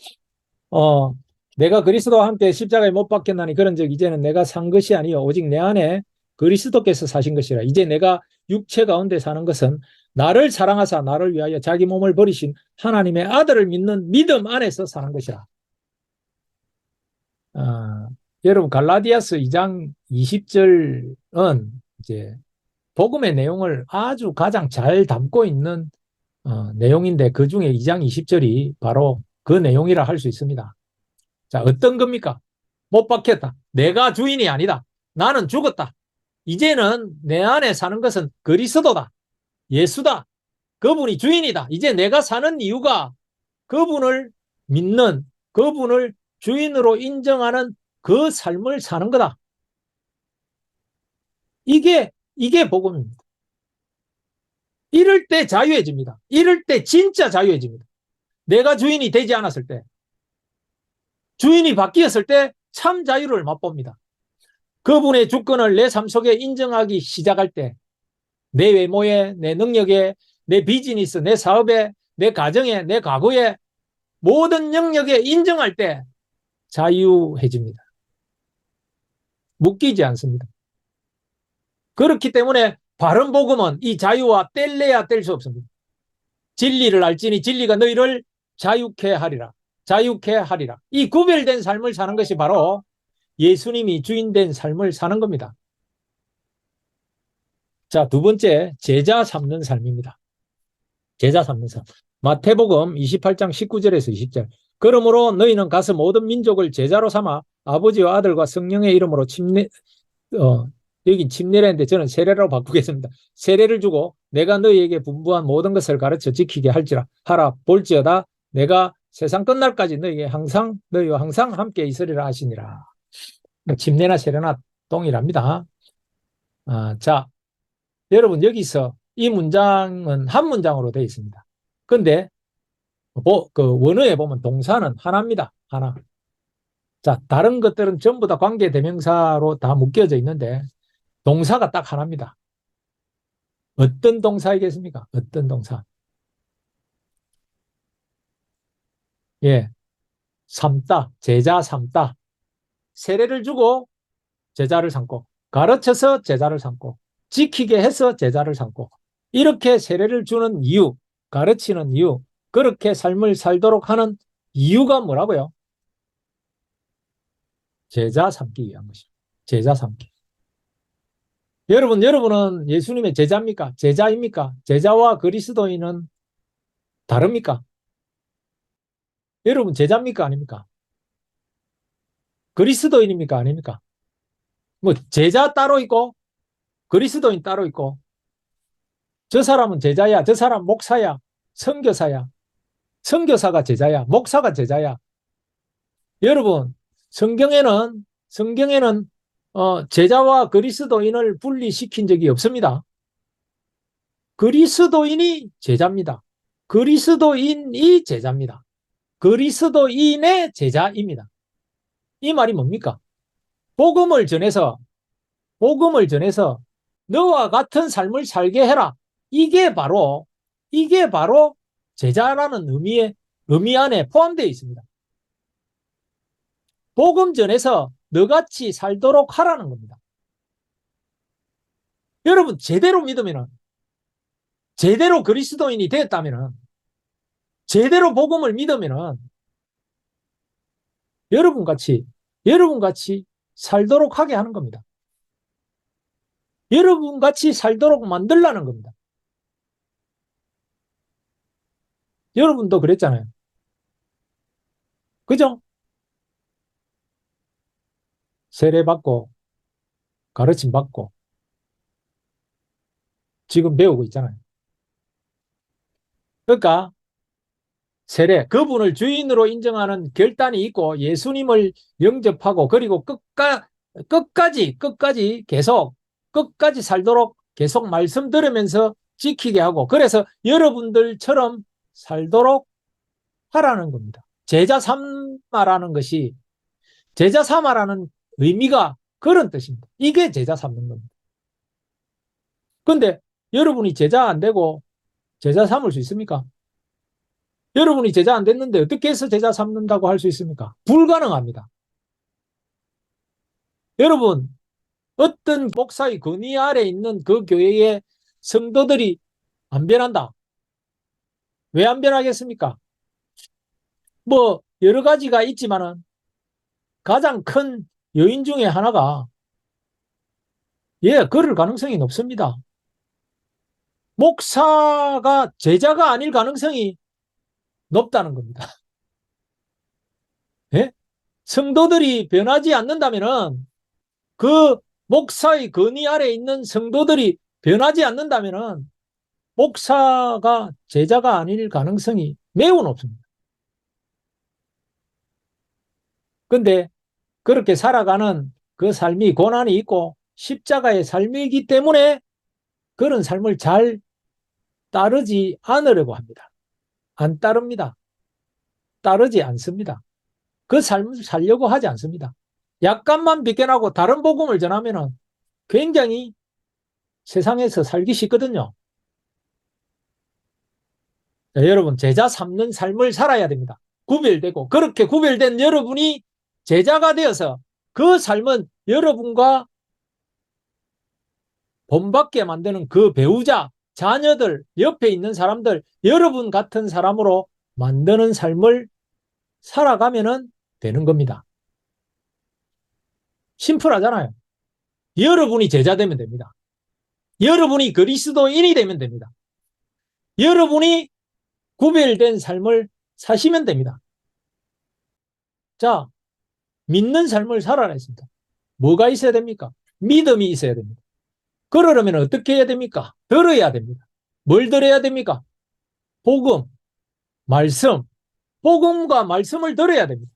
내가 그리스도와 함께 십자가에 못 박혔나니 그런즉 이제는 내가 산 것이 아니요 오직 내 안에 그리스도께서 사신 것이라. 이제 내가 육체 가운데 사는 것은 나를 사랑하사 나를 위하여 자기 몸을 버리신 하나님의 아들을 믿는 믿음 안에서 사는 것이라. 여러분, 갈라디아서 2장 20절은 이제 복음의 내용을 아주 가장 잘 담고 있는 내용인데, 그 중에 2장 20절이 바로 그 내용이라 할 수 있습니다. 자, 어떤 겁니까? 못 박혔다. 내가 주인이 아니다. 나는 죽었다. 이제는 내 안에 사는 것은 그리스도다. 예수다. 그분이 주인이다. 이제 내가 사는 이유가 그분을 믿는, 그분을 주인으로 인정하는 그 삶을 사는 거다. 이게 복음입니다. 이럴 때 자유해집니다. 이럴 때 진짜 자유해집니다. 내가 주인이 되지 않았을 때, 주인이 바뀌었을 때 참 자유를 맛봅니다. 그분의 주권을 내 삶 속에 인정하기 시작할 때, 내 외모에, 내 능력에, 내 비즈니스, 내 사업에, 내 가정에, 내 과거에 모든 영역에 인정할 때 자유해집니다. 묶이지 않습니다. 그렇기 때문에 바른 복음은 이 자유와 뗄래야 뗄 수 없습니다. 진리를 알지니 진리가 너희를 자유케 하리라. 자유케 하리라. 이 구별된 삶을 사는 것이 바로 예수님이 주인된 삶을 사는 겁니다. 자, 두 번째, 제자 삼는 삶입니다. 제자 삼는 삶. 마태복음 28장 19절에서 20절. 그러므로 너희는 가서 모든 민족을 제자로 삼아 아버지와 아들과 성령의 이름으로 여기 침례라는데 저는 세례로 바꾸겠습니다. 세례를 주고 내가 너희에게 분부한 모든 것을 가르쳐 지키게 하라. 볼지어다 내가 세상 끝날까지 너희와 항상 함께 있으리라 하시니라. 침례나 세례나 동일합니다. 자, 여러분 여기서 이 문장은 한 문장으로 되어 있습니다. 근데 그 원어에 보면 동사는 하나입니다. 하나. 자, 다른 것들은 전부 다 관계대명사로 다 묶여져 있는데 동사가 딱 하나입니다. 어떤 동사이겠습니까? 어떤 동사? 예, 삼다, 제자 삼다. 세례를 주고 제자를 삼고, 가르쳐서 제자를 삼고, 지키게 해서 제자를 삼고, 이렇게 세례를 주는 이유, 가르치는 이유, 그렇게 삶을 살도록 하는 이유가 뭐라고요? 제자 삼기 위한 것입니다. 제자 삼기. 여러분은 예수님의 제자입니까? 제자입니까? 제자와 그리스도인은 다릅니까? 여러분 제자입니까? 아닙니까? 그리스도인입니까? 아닙니까? 뭐 제자 따로 있고 그리스도인 따로 있고 저 사람은 제자야, 저 사람 목사야, 선교사야, 선교사가 제자야, 목사가 제자야. 여러분 성경에는 제자와 그리스도인을 분리시킨 적이 없습니다. 그리스도인이 제자입니다. 그리스도인이 제자입니다. 그리스도인의 제자입니다. 이 말이 뭡니까? 복음을 전해서 너와 같은 삶을 살게 해라. 이게 바로 제자라는 의미 안에 포함되어 있습니다. 복음 전해서 너같이 살도록 하라는 겁니다. 여러분 제대로 믿으면, 제대로 그리스도인이 되었다면, 제대로 복음을 믿으면 여러분같이 살도록 하게 하는 겁니다. 여러분같이 살도록 만들라는 겁니다. 여러분도 그랬잖아요. 그죠? 세례받고 가르침 받고 지금 배우고 있잖아요. 그러니까 세례, 그분을 주인으로 인정하는 결단이 있고 예수님을 영접하고 그리고 끝까지 끝까지 살도록 계속 말씀 들으면서 지키게 하고 그래서 여러분들처럼 살도록 하라는 겁니다. 제자 삼아라는 의미가 그런 뜻입니다. 이게 제자 삼는 겁니다. 근데 여러분이 제자 안 되고 제자 삼을 수 있습니까? 여러분이 제자 안 됐는데 어떻게 해서 제자 삼는다고 할 수 있습니까? 불가능합니다. 여러분, 어떤 목사의 권위 아래 있는 그 교회의 성도들이 안 변한다. 왜 안 변하겠습니까? 뭐 여러 가지가 있지만은 가장 큰 요인 중에 하나가 그럴 가능성이 높습니다. 목사가 제자가 아닐 가능성이 높다는 겁니다. 예? 성도들이 변하지 않는다면은 그 목사의 권위 아래 있는 성도들이 변하지 않는다면은 목사가 제자가 아닐 가능성이 매우 높습니다. 근데 그렇게 살아가는 그 삶이 고난이 있고 십자가의 삶이기 때문에 그런 삶을 잘 따르지 않으려고 합니다. 안 따릅니다. 따르지 않습니다. 그 삶을 살려고 하지 않습니다. 약간만 비껴나고 다른 복음을 전하면은 굉장히 세상에서 살기 쉽거든요. 자, 여러분, 제자 삼는 삶을 살아야 됩니다. 구별되고, 그렇게 구별된 여러분이 제자가 되어서 그 삶은 여러분과 본받게 만드는 그 배우자, 자녀들, 옆에 있는 사람들, 여러분 같은 사람으로 만드는 삶을 살아가면 되는 겁니다. 심플하잖아요. 여러분이 제자 되면 됩니다. 여러분이 그리스도인이 되면 됩니다. 여러분이 구별된 삶을 사시면 됩니다. 자, 믿는 삶을 살아라 했습니다. 뭐가 있어야 됩니까? 믿음이 있어야 됩니다. 그러려면 어떻게 해야 됩니까? 들어야 됩니다. 뭘 들어야 됩니까? 복음, 말씀, 복음과 말씀을 들어야 됩니다.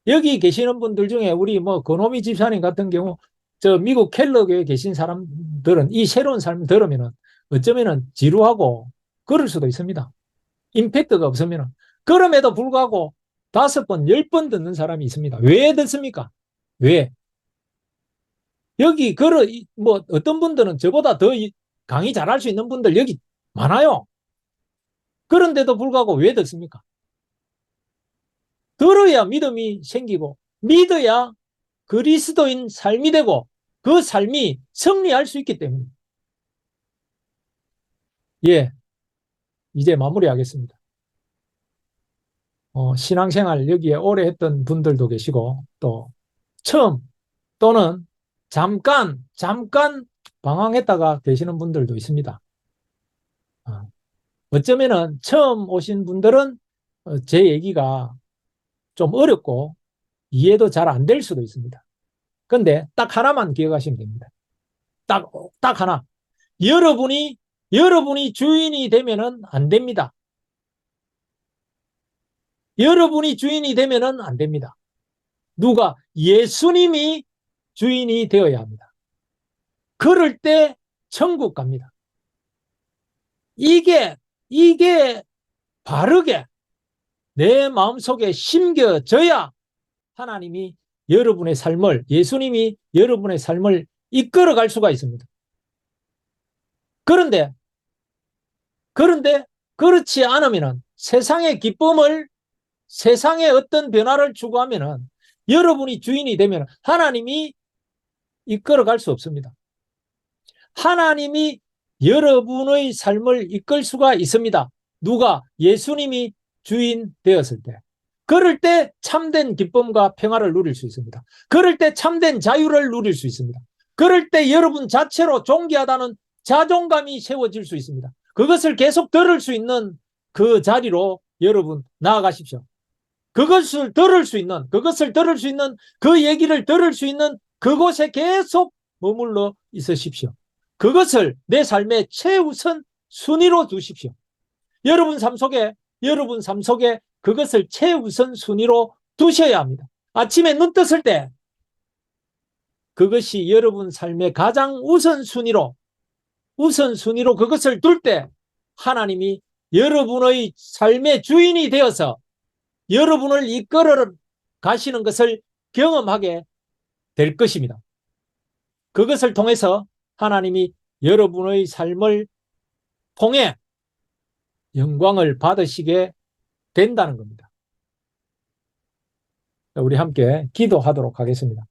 여기 계시는 분들 중에 우리 뭐 권호미 집사님 같은 경우 저 미국 켈러교에 계신 사람들은 이 새로운 삶을 들으면 어쩌면 지루하고 그럴 수도 있습니다. 임팩트가 없으면. 그럼에도 불구하고 5번, 10번 듣는 사람이 있습니다. 왜 듣습니까? 왜? 여기 뭐 어떤 분들은 저보다 더 강의 잘할 수 있는 분들 여기 많아요. 그런데도 불구하고 왜 듣습니까? 들어야 믿음이 생기고 믿어야 그리스도인 삶이 되고 그 삶이 승리할 수 있기 때문에. 예, 이제 마무리하겠습니다. 신앙생활 여기에 오래 했던 분들도 계시고 또 처음 또는 잠깐 방황했다가 계시는 분들도 있습니다. 어쩌면은 처음 오신 분들은 제 얘기가 좀 어렵고 이해도 잘 안 될 수도 있습니다. 근데 딱 하나만 기억하시면 됩니다. 딱 하나. 여러분이 주인이 되면은 안 됩니다. 여러분이 주인이 되면은 안 됩니다. 누가? 예수님이 주인이 되어야 합니다. 그럴 때 천국 갑니다. 이게 바르게 내 마음속에 심겨져야 하나님이 여러분의 삶을, 예수님이 여러분의 삶을 이끌어갈 수가 있습니다. 그런데 그렇지 않으면 세상의 기쁨을, 세상의 어떤 변화를 추구하면 여러분이 주인이 되면 하나님이 이끌어갈 수 없습니다. 하나님이 여러분의 삶을 이끌 수가 있습니다. 누가? 예수님이 주인 되었을 때. 그럴 때 참된 기쁨과 평화를 누릴 수 있습니다. 그럴 때 참된 자유를 누릴 수 있습니다. 그럴 때 여러분 자체로 존귀하다는 자존감이 세워질 수 있습니다. 그것을 계속 들을 수 있는 그 자리로 여러분 나아가십시오. 그것을 들을 수 있는 그 얘기를 들을 수 있는 그곳에 계속 머물러 있으십시오. 그것을 내 삶의 최우선 순위로 두십시오. 여러분 삶 속에 그것을 최우선 순위로 두셔야 합니다. 아침에 눈 떴을 때 그것이 여러분 삶의 가장 우선순위로 그것을 둘 때 하나님이 여러분의 삶의 주인이 되어서 여러분을 이끌어 가시는 것을 경험하게 될 것입니다. 그것을 통해서 하나님이 여러분의 삶을 통해 영광을 받으시게 된다는 겁니다. 우리 함께 기도하도록 하겠습니다.